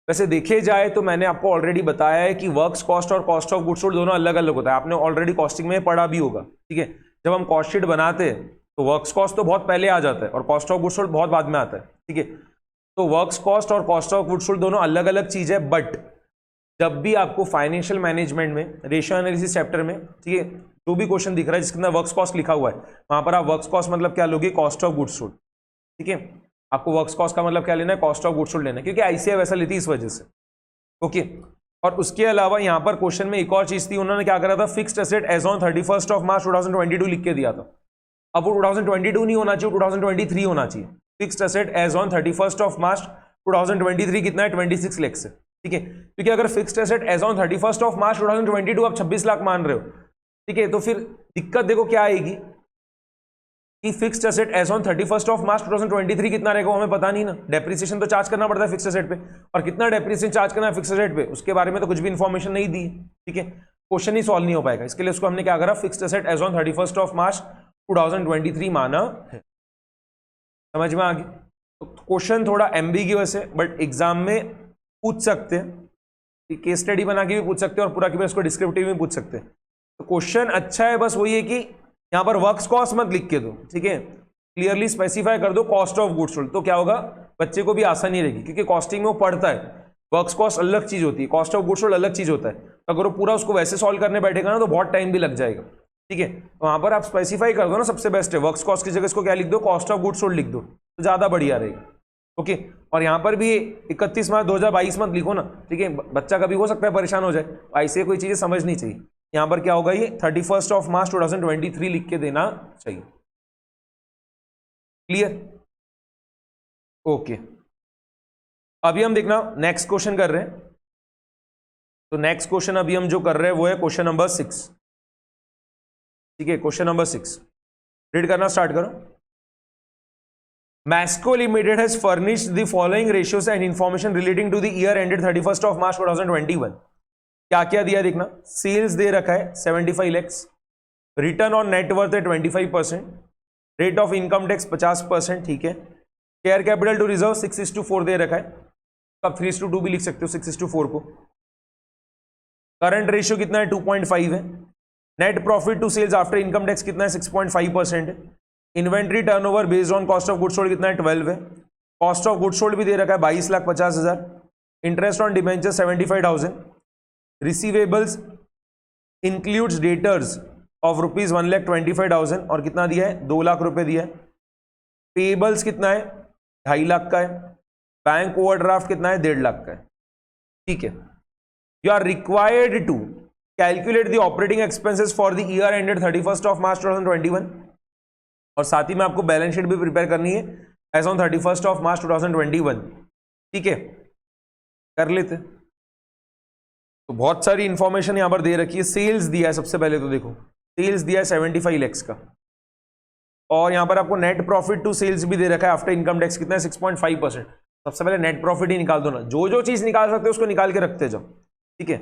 वैसे देखे जाए तो मैंने आपको ऑलरेडी बताया है कि वर्क्स कॉस्ट और कॉस्ट ऑफ गुड्स सोल्ड दोनों अलग अलग होता है। आपने ऑलरेडी कॉस्टिंग में पढ़ा भी होगा, ठीक है। जब हम कॉस्ट शीट बनाते हैं तो वर्क्स कॉस्ट तो बहुत पहले आ जाता है और कॉस्ट ऑफ गुड्स सोल्ड बहुत बाद में आता है, ठीक है। तो वर्क्स कॉस्ट और कॉस्ट ऑफ गुड्स सोल्ड दोनों अलग अलग चीज है। बट जब भी आपको फाइनेंशियल मैनेजमेंट में रेशियो एनालिसिस चैप्टर में, ठीक है, जो भी क्वेश्चन दिख रहा है जिसके अंदर वर्क्स कॉस्ट लिखा हुआ है वहां पर आप वर्क्स कॉस्ट मतलब क्या लोगे कॉस्ट ऑफ गुड्स सोल्ड, ठीक है। आपको वर्क्स कॉस्ट का मतलब क्या लेना है कॉस्ट ऑफ गुड्स सोल्ड लेना है, क्योंकि आईसीआई वैसा लेती है इस वजह से, ओके। और उसके अलावा यहां पर क्वेश्चन में एक और चीज थी, उन्होंने क्या करा था फिक्स्ड एसेट एज ऑन 31 मार्च 2022 लिख के दिया था। अब वो 2022 नहीं होना चाहिए, 2023 होना चाहिए। फिक्स्ड एसेट एज ऑन 31 मार्च 2023 कितना है 26 lakhs है, ठीक है। क्योंकि अगर फिक्स्ड एसेट एज ऑन 31 मार्च 2022 आप 26 लाख मान रहे हो, ठीक है, तो फिर दिक्कत देखो क्या आएगी कि फिक्स्ड एसेट एज ऑन 31 मार्च 2023 कितना रहेगा हमें पता नहीं ना। डेप्रिसिएशन तो चार्ज करना पड़ता है फिक्स्ड एसेट पे, और कितना डेप्रिसिएशन चार्ज करना है फिक्स्ड एसेट पे उसके बारे में तो कुछ भी इंफॉर्मेशन नहीं दी, ठीक है। क्वेश्चन ही सॉल्व नहीं हो पाएगा। इसके लिए उसको हमने क्या करा फिक्स्ड एसेट एज ऑन 31 मार्च 2023 माना है। समझ में आ गई। तो क्वेश्चन थोड़ा एम्बिग्यूअस है बट एग्जाम में पूछ सकते हैं, केस स्टडी बना के भी पूछ सकते हैं और पूरा की पूरा इसको डिस्क्रिप्टिव में पूछ सकते हैं। तो क्वेश्चन अच्छा है, बस वही है कि यहां पर वर्क्स कॉस्ट मत लिख के दो, ठीक है, क्लियरली स्पेसिफाई कर दो कॉस्ट ऑफ गुड्स सोल्ड। तो क्या होगा बच्चे को भी आसानी रहेगी, क्योंकि कॉस्टिंग में वो पढ़ता है वर्क्स कॉस्ट अलग चीज होती है, कॉस्ट ऑफ गुड्स सोल्ड अलग चीज होता है। तो अगर वो पूरा उसको वैसे सॉल्व करने बैठेगा ना तो बहुत टाइम भी लग जाएगा, ठीक है। तो वहां पर आप स्पेसिफाई कर दो ना, सबसे बेस्ट है वर्क्स कॉस्ट की जगह इसको क्या लिख दो कॉस्ट ऑफ गुड्स सोल्ड लिख दो, तो ज्यादा बढ़िया रहेगा, ओके। और यहां पर भी 31 मार्च 2022 मत लिखो ना, ठीक है, बच्चा कभी हो सकता है परेशान हो जाए, ऐसे कोई चीजें समझनी चाहिए। यहां पर क्या होगा ये 31 मार्च 2023 लिख के देना चाहिए, क्लियर, ओके। अभी हम देखना नेक्स्ट क्वेश्चन कर रहे हैं। तो नेक्स्ट क्वेश्चन अभी हम जो कर रहे हैं वो है क्वेश्चन नंबर 6, ठीक है। क्वेश्चन नंबर 6 रीड करना स्टार्ट करो। Masco limited has furnished the following ratios and information relating to the year ended 31 March 2021। क्या क्या दिया देखना। सेल्स दे रखा है 75 lakhs, रिटर्न ऑन नेटवर्थ है 25%, रेट ऑफ इनकम टैक्स 50%, ठीक है। शेयर कैपिटल टू रिजर्व 6:4 दे रखा है, तो आप 3:2 भी लिख सकते हो 6:4 को। करंट रेशियो कितना है 2.5 है। Net profit to sales after income tax कितना है 6.5% है। Inventory turnover based on cost of goods sold कितना है 12 है। कॉस्ट ऑफ गुड्स सोल्ड भी दे रखा है 22,50,000। Interest on debenture 75,000। Receivables includes debtors of rupees 1,25,000 और कितना दिया है 2 लाख रुपए दिया है। पेबल्स कितना है 2.5 लाख का है। बैंक ओवरड्राफ्ट कितना है 1.5 लाख का है, ठीक है। You are required to calculate the operating expenses for the year ended 31 March 2021 और साथ ही में आपको बैलेंस शीट भी प्रिपेयर करनी है एज ऑन 31 मार्च 2021, ठीक है। कर लेते। तो बहुत सारी इंफॉर्मेशन यहां पर दे रखी है। सेल्स दिया है, सबसे पहले तो देखो सेल्स दिया है 75 lakhs का, और यहां पर आपको नेट प्रॉफिट टू सेल्स भी दे रखा है आफ्टर इनकम टैक्स कितना है 6.5%। सबसे पहले नेट प्रॉफिट ही निकाल दो ना, जो चीज निकाल सकते हो उसको निकाल के रखते जाओ, ठीक है।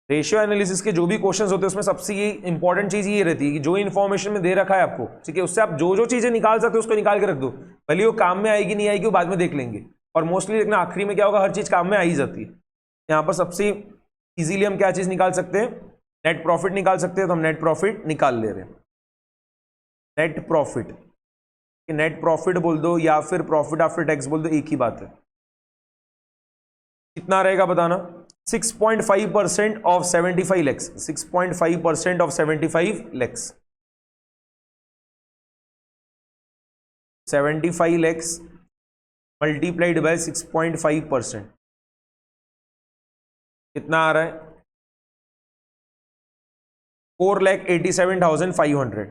रेशियो एनालिसिस के जो भी क्वेश्चंस होते हैं उसमें सबसे ये इंपॉर्टेंट चीज ये रहती है कि जो इन्फॉर्मेशन में दे रखा है आपको, ठीक है, उससे आप जो चीजें निकाल सकते हो उसको निकाल के रख दो। भले वो काम में आएगी नहीं आएगी वो बाद में देख लेंगे, और मोस्टली देखना आखिरी में क्या होगा, हर चीज काम में आ ही जाती है। यहाँ पर सबसे इजीली हम क्या चीज निकाल सकते हैं, नेट प्रॉफिट निकाल सकते हैं, तो हम नेट प्रॉफिट निकाल ले रहे हैं। नेट प्रॉफिट, नेट प्रॉफिट बोल दो या फिर प्रॉफिट आफ्टर टैक्स बोल दो, एक ही बात है। कितना रहेगा बताना, 6.5% of 75 lakhs, 6.5% of 75 lakhs, 75 lakhs multiplied by 6.5%, कितना आ रहा है 4,87,500,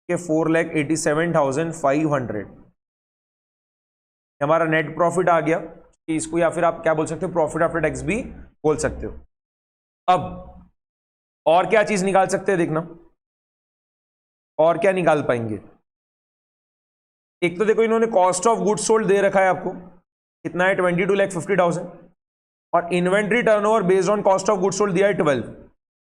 के 4,87,500 हमारा नेट प्रॉफिट आ गया। इसको या फिर आप क्या बोल सकते हो, प्रॉफिट आफ्टर टैक्स भी बोल सकते हो। अब और क्या चीज निकाल सकते हैं देखना, और क्या निकाल पाएंगे। एक तो देखो इन्होंने कॉस्ट ऑफ गुड्स सोल्ड दे रखा है आपको, कितना है 22,50,000, और inventory turnover based on cost of goods sold दिया है 12।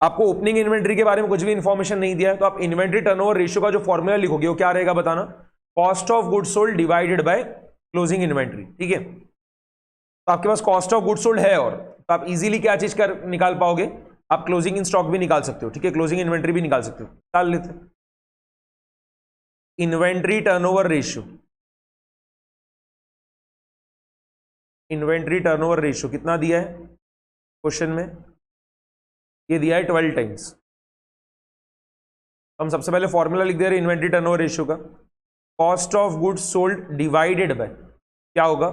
आपको ओपनिंग इन्वेंट्री के बारे में कुछ भी इंफॉर्मेशन नहीं दिया है, तो आप इन्वेंट्री टर्नओवर रेशियो का जो फॉर्मूला लिखोगे वो क्या रहेगा बताना, cost of goods sold divided by closing inventory, ठीक है। तो आपके पास कॉस्ट ऑफ गुड्स सोल्ड है, और तो आप इजीली क्या चीज कर निकाल पाओगे, आप क्लोजिंग इन स्टॉक भी निकाल सकते हो, ठीक है, क्लोजिंग इन्वेंट्री भी निकाल सकते हो। निकाल लेते हैं inventory turnover ratio. Inventory turnover ratio कितना दिया है क्वेश्चन में, ये दिया है 12 टाइम्स। हम सबसे पहले फॉर्मूला लिख दे रहे हैं इन्वेंट्री टर्नओवर रेशियो का, cost of goods sold divided bye क्या होगा,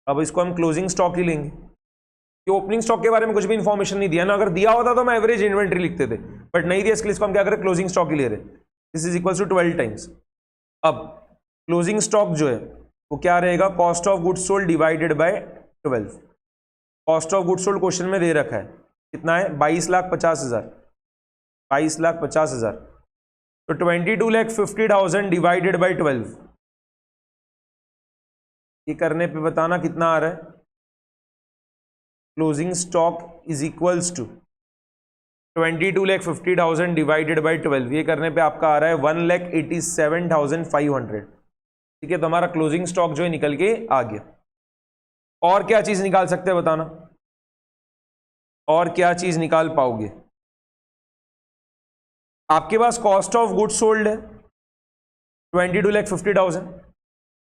अब इसको हम क्लोजिंग स्टॉक ही लेंगे, कि ओपनिंग स्टॉक के बारे में कुछ भी इंफॉर्मेशन नहीं दिया ना। अगर दिया होता तो हम एवरेज इन्वेंट्री लिखते थे, बट नहीं दिया, इसके लिए इसको हम क्या करें, क्लोजिंग स्टॉक ही ले रहे। This is equal to 12 times. अब क्लोजिंग स्टॉक जो है वो क्या रहेगा, cost of goods sold divided by 12। Cost of goods sold question में दे रखा है कितना है 22,50,000, 22,50,000, तो 22,50,000 डिवाइडेड बाय 12, ये करने पे बताना कितना आ रहा है, closing stock is equals to 22,50,000 divided by 12, ये करने पे आपका आ रहा है 1,87,500, ठीक है। तो हमारा क्लोजिंग स्टॉक जो है निकल के आ गया। और क्या चीज निकाल सकते हैं बताना, और क्या चीज निकाल पाओगे। आपके पास कॉस्ट ऑफ गुड्स सोल्ड है 22,50,000,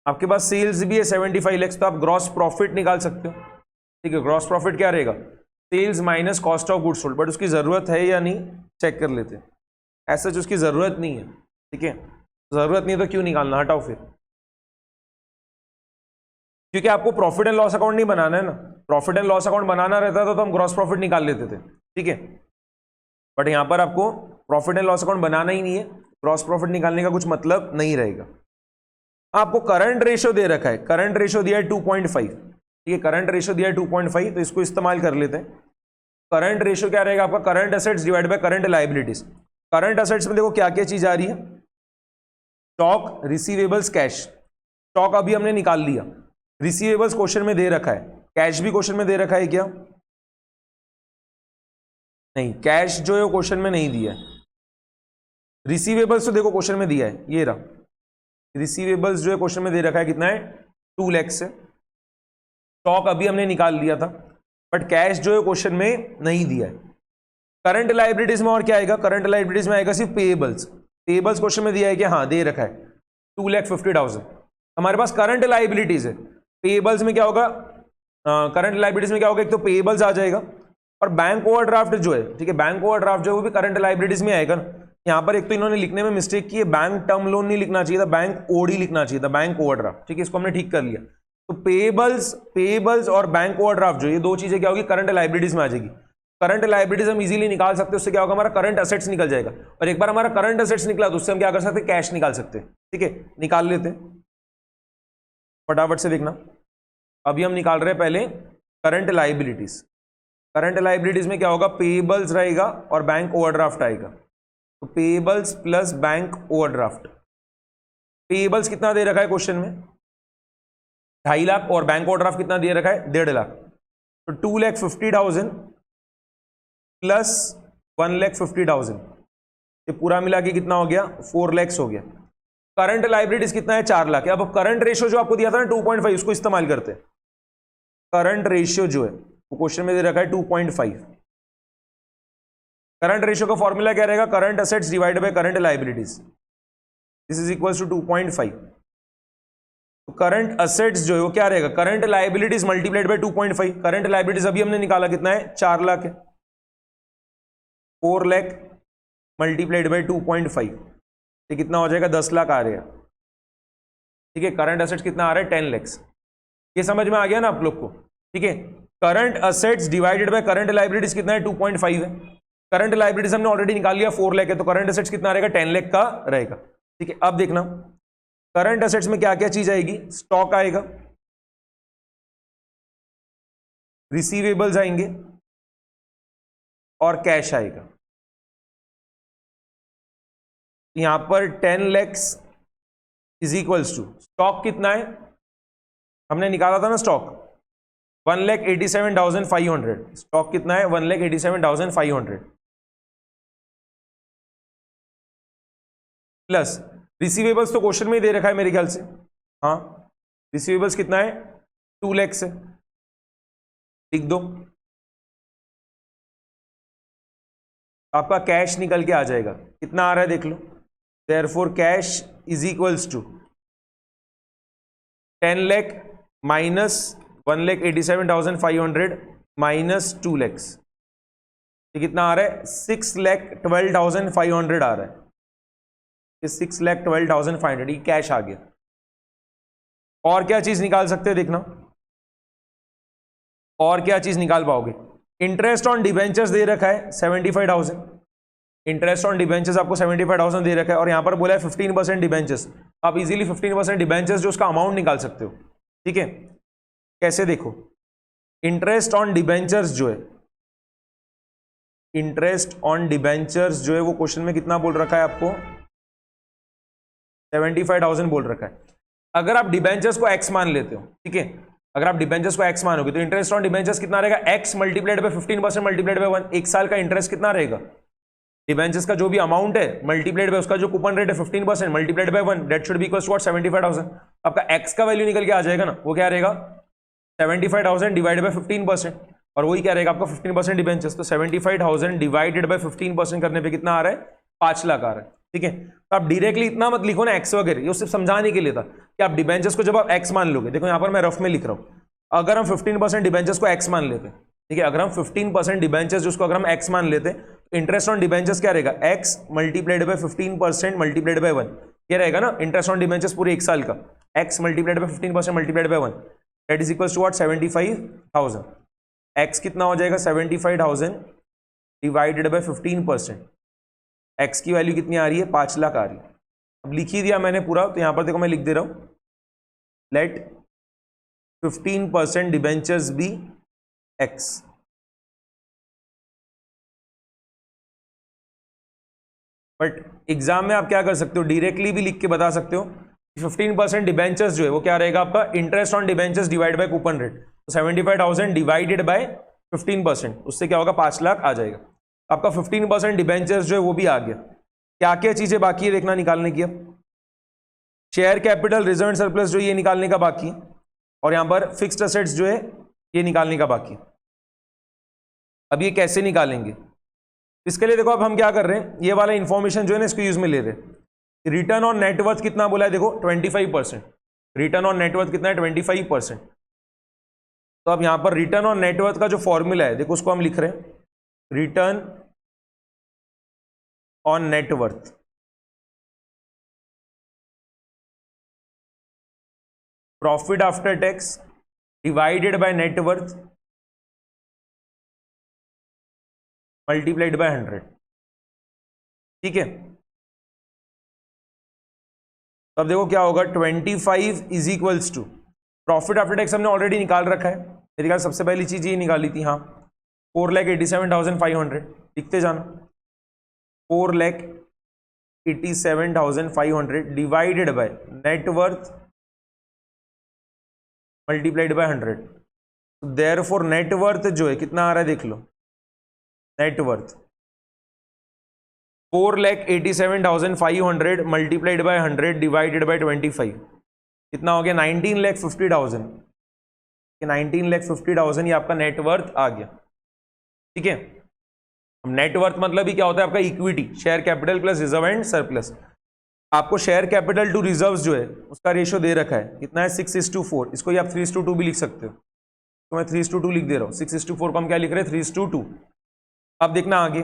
आपके पास सेल्स भी है 75 lakhs, तो आप ग्रॉस प्रॉफिट निकाल सकते हो, ठीक है। ग्रॉस प्रॉफिट क्या रहेगा, sales minus cost of goods sold, but उसकी जरूरत है या नहीं चेक कर लेते हैं। ऐसा जो उसकी जरूरत नहीं है, ठीक है, जरूरत नहीं है तो क्यों निकालना, हटाओ फिर, क्योंकि आपको प्रॉफिट एंड लॉस अकाउंट नहीं बनाना है ना। प्रॉफिट एंड लॉस अकाउंट बनाना रहता था तो हम ग्रॉस प्रॉफिट निकाल लेते थे, ठीक है, बट यहां पर आपको प्रॉफिट एंड लॉस अकाउंट बनाना ही नहीं है, ग्रॉस प्रॉफिट निकालने का कुछ मतलब नहीं रहेगा। आपको करंट रेशियो दे रखा है, करंट रेशियो दिया है 2.5, ठीक है, करंट रेशियो दिया है 2.5, तो इसको इस्तेमाल कर लेते हैं। करंट रेशियो क्या रहेगा आपका, current assets divide by current liabilities. Current assets में देखो क्या क्या चीज आ रही है, स्टॉक, रिसीवेबल्स, कैश। स्टॉक अभी हमने निकाल लिया, रिसीवेबल्स क्वेश्चन में दे रखा है, कैश भी क्वेश्चन में दे रखा है क्या, नहीं, कैश जो है वो क्वेश्चन में नहीं दिया है। रिसीवेबल्स तो देखो क्वेश्चन में दिया है, ये रहा रिसीवेबल्स जो है क्वेश्चन में दे रखा है, कितना है 2 लाख से। स्टॉक अभी हमने निकाल लिया था, बट कैश जो है क्वेश्चन में नहीं दिया है। करंट लाइबिलिटीज में और क्या आएगा, करंट लाइबिलिटीज में आएगा सिर्फ पेएबल्स। पेएबल्स क्वेश्चन में दिया है कि हाँ दे रखा है 2,50,000। हमारे पास करंट लाइबिलिटीज है, पेएबल्स में क्या होगा, करंट लाइबिलिटीज में क्या होगा, एक तो पेएबल्स आ जाएगा और बैंक ओवरड्राफ्ट जो है, ठीक है, बैंक ओवरड्राफ्ट जो है वो भी करंट लाइबिलिटीज में आएगा ना। यहाँ पर एक तो इन्होंने लिखने में मिस्टेक की है, बैंक टर्म लोन नहीं लिखना चाहिए था, बैंक ओडी लिखना चाहिए था, बैंक ओवरड्राफ्ट, ठीक है, इसको हमने ठीक कर लिया। तो पेएबल्स और बैंक ओवरड्राफ्ट जो ये दो चीजें क्या होगी, करंट लाइबिलिटीज में आ जाएगी। करंट लाइबिलिटीज हम इजीली निकाल सकते हैं, उससे क्या होगा, हमारा करंट असेट्स निकल जाएगा। और एक बार हमारा करंट असेट्स निकला तो उससे हम क्या कर सकते हैं, कैश निकाल सकते हैं। ठीक है, निकाल लेते हैं, फटाफट से देखना। अभी हम निकाल रहे हैं पहले करंट लाइबिलिटीज। करंट लाइबिलिटीज में क्या होगा, पेएबल्स रहेगा और बैंक ओवरड्राफ्ट आएगा। तो payables plus bank overdraft. Payables कितना दे रखा है क्वेश्चन में, 2.5 लाख, और बैंक ओवरड्राफ्ट कितना दे रखा है, 1.5 लाख। तो 2,50,000 प्लस 1,50,000, ये पूरा मिला के कितना हो गया, 4 लाख हो गया। करंट लाइबिलिटीज कितना है, 4 लाख है। अब करंट रेशियो जो आपको दिया था ना 2.5, उसको इस्तेमाल करते हैं। करंट रेशियो जो है वो क्वेश्चन में दे रखा है 2.5। करंट रेशियो का फॉर्मूला क्या रहेगा, current assets divide by current liabilities, this is equal to 2.5। तो करंट असेट्स जो है वो क्या रहेगा, current liabilities multiplied by 2.5। Current liabilities अभी हमने निकाला कितना है, 4 लाख है। 4 लाख मल्टीप्लाइड बाय 2.5, ये कितना हो जाएगा, 10 लाख आ रहा है। ठीक है, करंट असेट्स कितना आ रहा है, 10 लाख। ये समझ में आ गया ना आप लोग को। ठीक है, current assets divided by current liabilities कितना है, 2.5 है। करंट लाइबिलिटीज हमने ऑलरेडी निकाल लिया, 4 लाख है, तो करंट असेट्स कितना रहेगा, 10 लाख का रहेगा। ठीक है, अब देखना करंट असेट्स में क्या क्या चीज आएगी, स्टॉक आएगा, रिसीवेबल्स आएंगे और कैश आएगा। यहां पर 10 lakh is equals to, stock कितना है, हमने निकाला था ना स्टॉक 1,87,500। स्टॉक कितना है, 1,87,500 प्लस रिसीवेबल्स तो क्वेश्चन में ही दे रखा है मेरे ख्याल से, हाँ रिसीवेबल्स कितना है, 2 लाख से, लिख दो। आपका कैश निकल के आ जाएगा, कितना आ रहा है देख लो। Therefore cash is equals to 10 lakh minus 1,87,500 minus 2 lakh, ये कितना आ रहा है, 6,12,500 आ रहा है। 6,12,500 ये कैश आ गया। और क्या चीज निकाल सकते हैं देखना, और क्या चीज निकाल पाओगे, इंटरेस्ट ऑन डिबेंचर्स दे रखा है 75,000। इंटरेस्ट ऑन डिबेंचर्स आपको 75,000 दे रखा है, और यहां पर बोला है 15% डिबेंचर्स। आप इजीली 15% डिबेंचर्स जो उसका अमाउंट निकाल सकते हो। ठीक है, कैसे देखो, इंटरेस्ट ऑन डिबेंचर्स जो है, इंटरेस्ट ऑन डिबेंचर्स जो है वो क्वेश्चन में कितना बोल रखा है आपको, 75,000 बोल रखा है। अगर आप डिबेंचर्स को एक्स मान लेते हो, ठीक है, अगर आप डिबेंचर्स को एक्स मानोगे तो इंटरेस्ट ऑन डिबेंचर्स कितना रहेगा, x multiplied by 15% multiplied by 1। एक साल का इंटरेस्ट कितना रहेगा, डिबेंचर्स का जो भी अमाउंट है मल्टीप्लाइड बाय उसका जो कूपन रेट है 15% multiplied by 1, that should be equals to 75,000। आपका एक्स का वैल्यू निकल के आ जाएगा ना, वो क्या रहेगा 75,000 डिवाइडेड बाय 15%, और वही क्या रहेगा आपका 15% डिबेंचर्स। तो 75,000 डिवाइडेड बाय 15% करने पे कितना आ रहा है, 5 लाख आ रहा है। ठीक है, तो आप डायरेक्टली इतना मत लिखो ना एक्स वगैरह, ये सिर्फ समझाने के लिए था कि आप डिबेंचर्स को जब आप एक्स मान लोगे, देखो यहाँ पर मैं रफ में लिख रहा हूँ, अगर हम 15% डिबेंचर्स को एक्स मान लेते, ठीक है, अगर हम 15% डिबेंचर्स जिसको अगर हम एक्स मान लेते, तो इंटरेस्ट ऑन डिबेंचर्स क्या रहेगा, x multiplied by 15% multiplied by 1, ये रहेगा ना इंटरेस्ट ऑन डिबेंचर्स पूरे एक साल का, x multiplied by 15% multiplied by 1, that is equals to what, 75,000। X कितना हो जाएगा, 75,000 डिवाइडेड बाय 15%, एक्स की वैल्यू कितनी आ रही है, 5 लाख आ रही है। अब लिख ही दिया मैंने पूरा, तो यहां पर देखो मैं लिख दे रहा हूं, let 15% debentures be x. But exam में आप क्या कर सकते हो, डायरेक्टली भी लिख के बता सकते हो 15% डिबेंचर्स जो है वो क्या रहेगा आपका, interest on debentures divide by coupon rate. तो 75,000 डिवाइडेड बाय 15%, उससे क्या होगा, 5 लाख आ जाएगा। आपका 15% डिबेंचर्स जो है वो भी आ गया। क्या क्या चीजें बाकी है देखना निकालने की। अब share capital, reserve and surplus जो ये निकालने का बाकी, और यहां पर फिक्स्ड असेट्स जो है ये निकालने का बाकी। अब ये कैसे निकालेंगे इसके लिए देखो, अब हम क्या कर रहे हैं, ये वाला इंफॉर्मेशन जो है ना इसको यूज में ले रहे हैं। रिटर्न ऑन नेटवर्थ कितना बोला है, देखो 25%। रिटर्न ऑन नेटवर्थ कितना है, 25%। तो अब यहां पर रिटर्न ऑन नेटवर्थ का जो फॉर्मूला है देखो, उसको हम लिख रहे हैं return on net worth profit after tax divided by net worth multiplied by 100। ठीक है, तो अब देखो क्या होगा, 25 is equals to profit after tax हमने ऑलरेडी निकाल रखा है, मेरे ख्याल सबसे पहली चीज ये निकाली थी, हाँ 4,87,500 लिखते जाना, 4,87,500 divided by net worth multiplied by 100। Therefore net worth जो है कितना आ रहा है देख लो, net worth 4,87,500 multiplied by 100 divided by 25 कितना हो गया, 19,50,000। 19,50,000 ये आपका नेटवर्थ आ गया। ठीक है, नेटवर्थ मतलब ही क्या होता है आपका, equity, share capital plus reserve and surplus. आपको शेयर कैपिटल टू रिजर्व्स जो है उसका रेशियो दे रखा है, कितना है 6:4। इसको ही आप 3:2 भी लिख सकते हो, तो मैं 3:2 लिख दे रहा हूं। 6:4 को हम क्या लिख रहे हैं, 3:2। अब देखना आगे,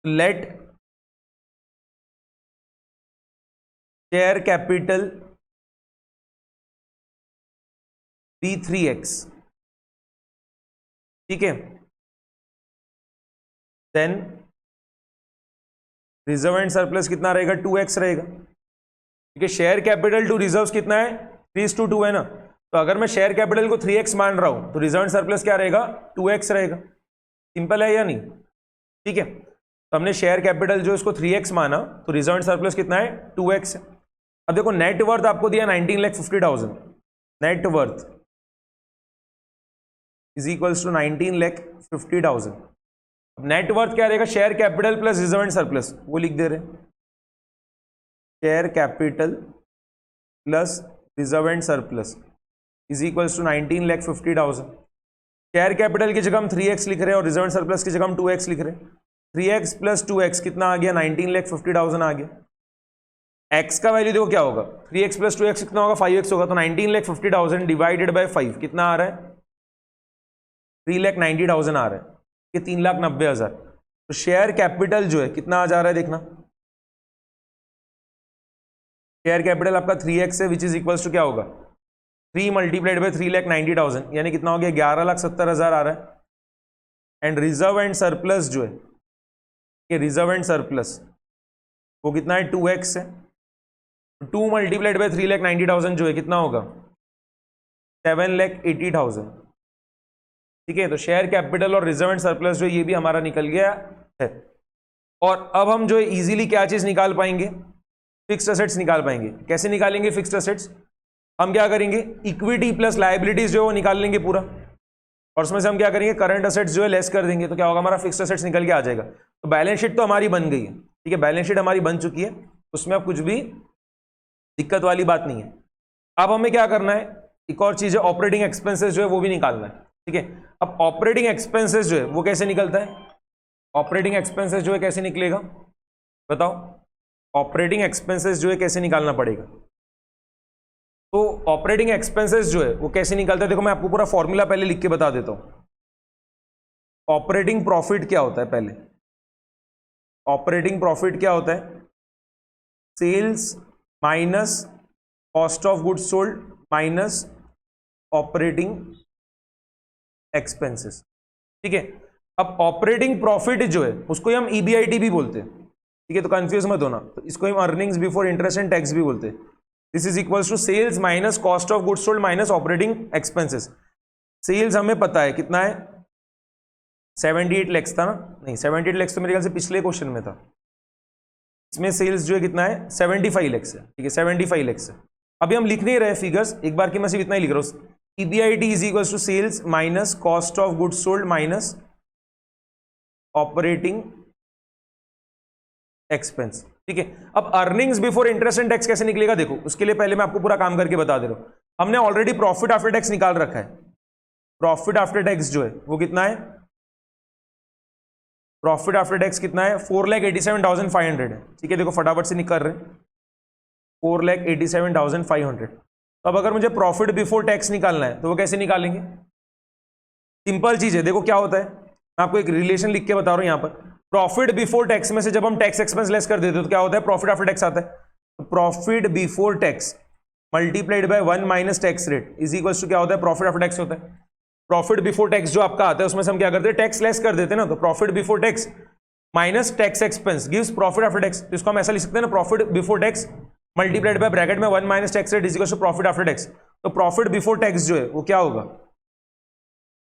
late share capital B 3x। ठीक है, देन रिजर्व एंड सरप्लस कितना रहेगा, 2x रहेगा। ठीक है, शेयर कैपिटल टू रिजर्व्स कितना है, 3:2 है ना, तो अगर मैं शेयर कैपिटल को 3x मान रहा हूं तो रिजर्व एंड सरप्लस क्या रहेगा, 2x रहेगा। सिंपल है या नहीं। ठीक है, तो हमने शेयर कैपिटल जो इसको 3x माना, तो रिजर्व एंड सरप्लस कितना है, 2x है। अब देखो नेटवर्थ आपको दिया 19,50,000, नेटवर्थ इज इक्वल्स टू 19,50,000। अब नेटवर्थ क्या रहेगा, share capital plus reserve and surplus, वो लिख दे रहे हैं, share capital plus reserve and surplus is equals to 19,50,000। Share capital की जगह हम 3x लिख रहे हैं और रिजर्व एंड सरप्लस की जगह हम 2x लिख रहे हैं। 3x प्लस 2x कितना आ गया, 19,50,000 आ गया। x का वैल्यू देखो क्या होगा, 3x प्लस 2x कितना होगा, 5x होगा। तो 19,50,000 डिवाइडेड बाय 5 कितना आ रहा है, 3,90,000 आ रहा है, ये 3,90,000। तो शेयर कैपिटल जो है कितना आ जा रहा है देखना, शेयर कैपिटल आपका 3x है, विच इज इक्वल्स टू क्या होगा, 3 मल्टीप्लाइड बाय 3,90,000 यानी कितना हो गया, 11,70,000 आ रहा है। एंड रिजर्व एंड सरप्लस जो है, ये रिजर्व एंड सरप्लस वो कितना है, 2x है। 2 मल्टीप्लाइड बाय 3,90,000 जो है कितना होगा, 7,80,000। ठीक है, तो शेयर कैपिटल और रिजर्व एंड सरप्लस जो ये भी हमारा निकल गया है। और अब हम जो है इजीली क्या चीज निकाल पाएंगे, फिक्स्ड असेट्स निकाल पाएंगे। कैसे निकालेंगे फिक्स्ड असेट्स, हम क्या करेंगे, इक्विटी प्लस लायबिलिटीज जो है वो निकाल लेंगे पूरा, और उसमें से हम क्या करेंगे, करंट असेट्स जो है लेस कर देंगे, तो क्या होगा, हमारा फिक्स्ड असेट्स निकल के आ जाएगा। तो बैलेंस शीट तो हमारी बन गई है। ठीक है, बैलेंस शीट हमारी बन चुकी है, उसमें अब कुछ भी दिक्कत वाली बात नहीं है। अब हमें क्या करना है, एक और चीज है, ऑपरेटिंग एक्सपेंसेस जो है वो भी निकालना है। ठीक है, अब ऑपरेटिंग एक्सपेंसेस जो है वो कैसे निकलता है, ऑपरेटिंग एक्सपेंसेस जो है कैसे निकलेगा बताओ, ऑपरेटिंग एक्सपेंसेस जो है कैसे निकालना पड़ेगा। तो ऑपरेटिंग एक्सपेंसेस जो है वो कैसे निकलता है, देखो मैं आपको पूरा फॉर्मूला पहले लिख के बता देता हूं। ऑपरेटिंग प्रॉफिट क्या होता है, पहले ऑपरेटिंग प्रॉफिट क्या होता है, sales minus cost of goods sold minus operating expenses. ठीक है, अब ऑपरेटिंग प्रॉफिट जो है उसको हम EBIT भी बोलते हैं। ठीक है, तो कंफ्यूज मत होना, तो इसको हम earnings before interest and tax भी बोलते हैं। This is equals to sales minus cost of goods sold minus operating expenses. Sales हमें पता है कितना है, 78 lakhs था ना, नहीं 78 lakhs तो मेरे ख्याल से पिछले क्वेश्चन में था। इसमें सेल्स जो है कितना है, 75 lakhs है। ठीक है, 75 lakhs है। अभी हम लिख नहीं रहे फिगर्स, एक बार की मैं सिर्फ इतना ही लिख रहा हूँ, EBIT is equals to sales minus cost of goods sold minus operating expense. ठीक है, अब earnings before interest and tax कैसे निकलेगा देखो, उसके लिए पहले मैं आपको पूरा काम करके बता दे रहा हूं। हमने ऑलरेडी प्रॉफिट आफ्टर टैक्स निकाल रखा है। प्रॉफिट आफ्टर टैक्स जो है वो कितना है, प्रॉफिट आफ्टर टैक्स कितना है, 4,87,500 है। ठीक है, देखो फटाफट से निकल रहे हैं, 4,87,500। तो अब अगर मुझे प्रॉफिट बिफोर टैक्स निकालना है तो वो कैसे निकालेंगे, सिंपल चीज है। देखो क्या होता है, मैं आपको एक रिलेशन लिख के बता रहा हूं यहां पर। प्रॉफिट बिफोर टैक्स में से जब हम टैक्स एक्सपेंस लेस कर देते हैं तो क्या होता है, प्रॉफिट आफ्टर टैक्स आता है। तो profit before tax multiplied by 1 minus tax rate is equal to क्या होता है, प्रॉफिट आफ्टर टैक्स होता है। प्रॉफिट बिफोर टैक्स जो आपका आता है उसमें से हम क्या करते हैं, टैक्स लेस कर देते हैं ना। तो profit before tax minus tax expense gives profit after tax. तो इसको हम ऐसा लिख सकते हैं ना, profit before tax multiplied by bracket में 1 minus tax rate is equal to profit after tax. तो प्रॉफिट बिफोर टैक्स जो है वो क्या होगा,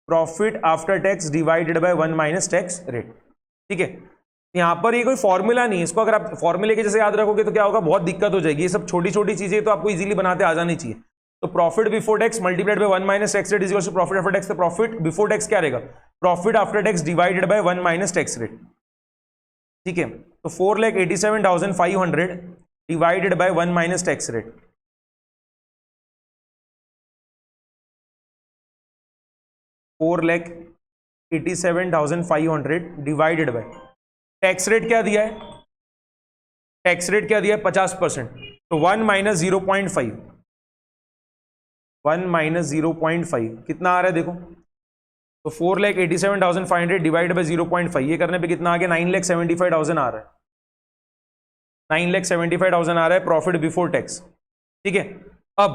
profit after tax divided by 1 minus tax rate. ठीक है, यहां पर ये कोई फॉर्मूला नहीं है, इसको अगर आप फॉर्मूले के जैसे याद रखोगे तो क्या होगा, बहुत दिक्कत हो जाएगी। ये सब छोटी छोटी चीजें तो आपको इजीली बनाते आ जानी चाहिए। तो profit before tax multiplied by 1 minus tax rate is equal to profit after tax. तो प्रॉफिट बिफोर टैक्स क्या रहेगा, profit after tax divided by 1 minus tax rate. ठीक है, तो 4,87,500 divided by 1 minus tax rate, 4,87,500 divided by tax rate क्या दिया है, टैक्स रेट क्या दिया है 50%। तो 1 माइनस 0.5, 1 माइनस 0.5 कितना आ रहा है देखो। तो 4,87,500 डिवाइड बाय 0.5, ये करने पे कितना आ गया, 9,75,000 आ रहा है, 9,75,000 आ रहा है प्रॉफिट बिफोर टैक्स। ठीक है, अब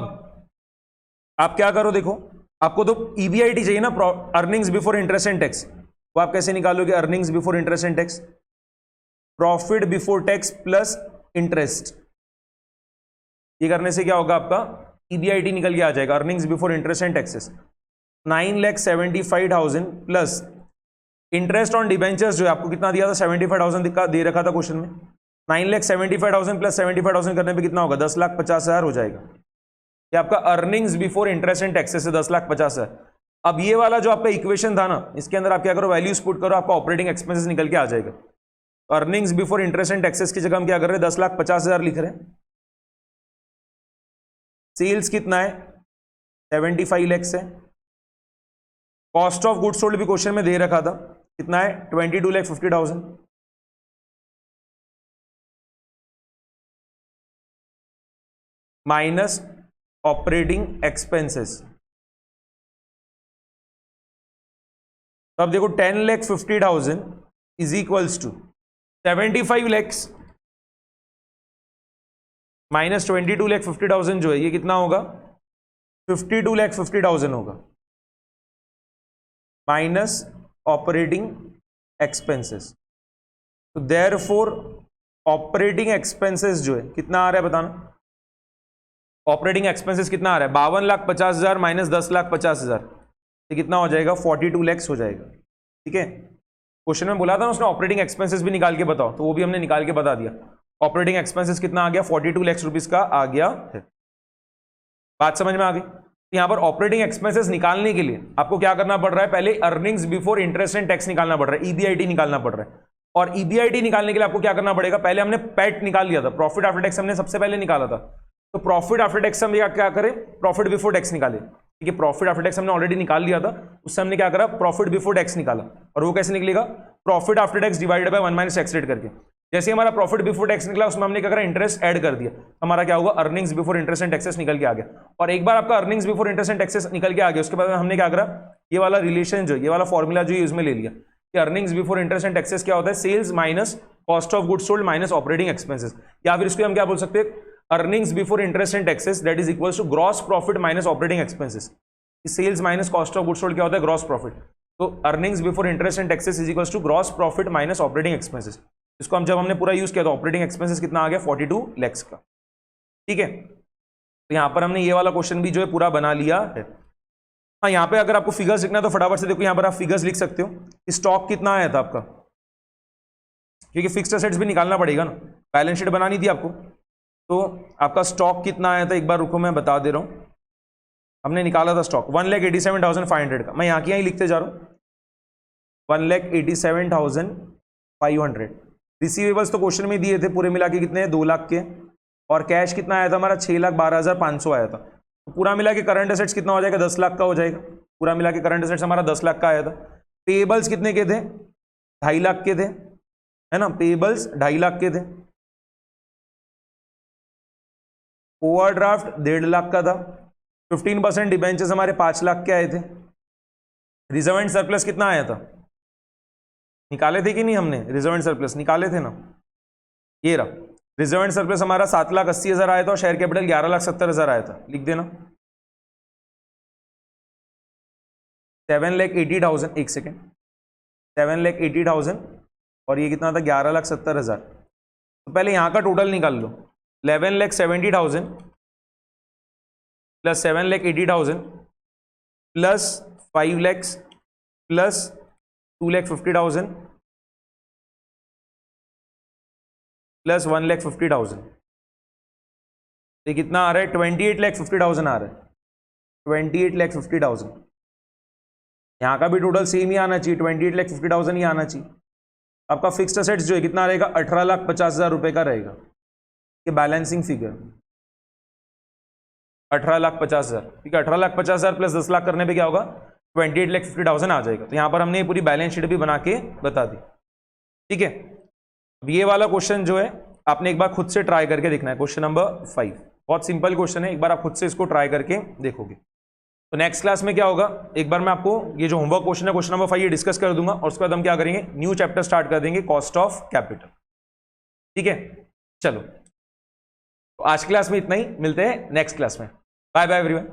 आप क्या करो देखो, आपको तो ईबीआईटी चाहिए ना, earnings before interest and tax. वो आप कैसे निकालोगे, earnings before interest and tax, profit before tax plus interest. ये करने से क्या होगा, आपका ईबीआईटी निकल के आ जाएगा, earnings before interest and taxes. 9,75,000 plus interest on debentures जो है आपको कितना दिया था, 75,000 दे रखा था क्वेश्चन में। 9,75,000 प्लस 75,000 करने पे कितना होगा, 10,50,000 हो जाएगा। ये आपका earnings before interest and taxes से 10,50,000। अब ये वाला जो आपका इक्वेशन था ना, इसके अंदर आप क्या करो, वैल्यूज पुट करो, आपका ऑपरेटिंग एक्सपेंसेस निकल के आ जाएगा। Earnings before interest and taxes की जगह हम क्या कर रहे हैं, 10,50,000 लिख रहे हैं। सेल्स कितना है, 75 लैक्स है। कॉस्ट ऑफ गुड्स सोल्ड भी क्वेश्चन में दे रखा था, कितना है, 22,50,000। Minus operating expenses. तो अब देखो 10,50,000 is equals to 75 lakhs minus 22,50,000 जो है ये कितना होगा, 52,50,000 होगा, माइनस ऑपरेटिंग एक्सपेंसेस। तो देयरफॉर ऑपरेटिंग एक्सपेंसेस जो है कितना आ रहा है बताना, ऑपरेटिंग एक्सपेंसेस कितना आ रहा है, 52,50,000 माइनस 10,50,000, ये कितना हो जाएगा, 42 लैक्स हो जाएगा। ठीक है, क्वेश्चन में बोला था ना उसने ऑपरेटिंग एक्सपेंसेस भी निकाल के बताओ, तो वो भी हमने निकाल के बता दिया। ऑपरेटिंग एक्सपेंसेस कितना आ गया, 42 लाख रुपीस का आ गया है। बात समझ में आ गई। यहां पर ऑपरेटिंग एक्सपेंसेस निकालने के लिए आपको क्या करना पड़ रहा है, पहले earnings before interest and tax निकालना पड़ रहा है, ईबीआईटी निकालना पड़ रहा है। और ईबीआईटी निकालने के लिए आपको क्या करना पड़ेगा, पहले हमने पैट निकाल लिया था, प्रॉफिट आफ्टर टैक्स हमने सबसे पहले निकाला था। तो प्रॉफिट आफ्टर टैक्स हम क्या करें, प्रॉफिट बिफोर टैक्स निकाले। ठीक है, प्रॉफिट आफ्टर टैक्स हमने ऑलरेडी निकाल लिया था, उससे हमने क्या करा, प्रॉफिट बिफोर टैक्स निकाला। और वो कैसे निकलेगा, profit after tax divided by 1 minus tax rate करके। जैसे हमारा प्रॉफिट बिफोर टैक्स निकला, उसमें हमने क्या करा, इंटरेस्ट ऐड कर दिया, हमारा क्या होगा, earnings before interest and taxes निकल के आ गया। और एक बार आपका earnings before interest and taxes निकल के आ गया, उसके बाद हमने क्या करा, ये वाला रिलेशन जो, ये वाला फॉर्मूला जो यूज में ले लिया कि earnings before interest and taxes क्या होता है, sales minus cost of goods sold minus operating expenses. या फिर इसको हम क्या बोल सकते हैं, earnings before interest and taxes that is equal to gross profit minus operating expenses. Sales minus cost of goods sold क्या होता है, ग्रॉस प्रॉफिट। तो earnings before interest and taxes is equal to gross profit minus operating expenses. इसको हम जब हमने पूरा यूज किया तो ऑपरेटिंग एक्सपेंसेस कितना आ गया, 42 लाख का। ठीक है, तो यहां पर हमने ये वाला क्वेश्चन भी जो है पूरा बना लिया है। हाँ, यहाँ पे अगर आपको फिगर्स लिखना है तो फटाफट से देखो, यहाँ पर आप फिगर्स लिख सकते हो। स्टॉक कितना आया था आपका, क्योंकि फिक्स्ड एसेट्स भी निकालना पड़ेगा ना, बैलेंस शीट बनानी थी आपको। तो आपका स्टॉक कितना आया था, एक बार रुको मैं बता दे रहा हूँ। हमने निकाला था स्टॉक 1,87,500 का, मैं यहाँ की यहीं लिखते जा रहा हूँ। 1,87,500। रिसीवेबल्स तो क्वेश्चन में दिए थे, पूरे मिला के कितने हैं 2 लाख के, और कैश कितना आया था हमारा 6,12,500 आया था। तो पूरा मिला के करंट एसेट्स कितना हो जाएगा 10 लाख का हो जाएगा। पूरा मिला के करंट एसेट्स हमारा 10 लाख का आया था। पेबल्स कितने के थे 2.5 लाख के थे, है ना, पेबल्स 2.5 लाख के थे। ओवरड्राफ्ट 1.5 लाख का था। 15% डिबेंचर्स हमारे 5 लाख के आए थे। रिजर्व एंड सरप्लस कितना आया था, निकाले थे कि नहीं हमने, रिजर्व एंड सरप्लस निकाले थे ना, ये रहा रिजर्व एंड सरप्लस हमारा 7,80,000 आया था और शेयर कैपिटल 11,70,000 आया था। लिख देना 7,80,000, एक सेकेंड, 7,80,000 और ये कितना था 11,70,000। तो पहले यहां का टोटल निकाल लो, 11,70,000 plus 7,80,000 plus 5 lakh plus 2,50,000 plus 1,50,000, ये कितना आ रहा है 28,50,000 आ रहा है, 28,50,000। यहाँ का भी टोटल सेम ही आना चाहिए, 28,50,000 ही आना चाहिए। आपका फिक्स्ड असेट्स जो है कितना रहेगा 18,50,000 रुपए का रहेगा, ये बैलेंसिंग फिगर 18,50,000, ठीक है। 18,50,000 प्लस 10 लाख करने पे क्या होगा 28,50,000 आ जाएगा। तो यहाँ पर हमने पूरी बैलेंस शीट भी बना के बता दी, ठीक है। अब ये वाला क्वेश्चन जो है आपने एक बार खुद से ट्राई करके देखना है, क्वेश्चन नंबर 5, बहुत सिंपल क्वेश्चन है, एक बार आप खुद से इसको ट्राई करके देखोगे। तो नेक्स्ट क्लास में क्या होगा, एक बार मैं आपको ये जो होमवर्क क्वेश्चन है क्वेश्चन नंबर 5 ये डिस्कस कर दूंगा, और उसके बाद हम क्या करेंगे न्यू चैप्टर स्टार्ट कर देंगे, कॉस्ट ऑफ कैपिटल, ठीक है। चलो, तो आज क्लास में इतना ही, मिलते हैं नेक्स्ट क्लास में, बाय बाय एवरीवन।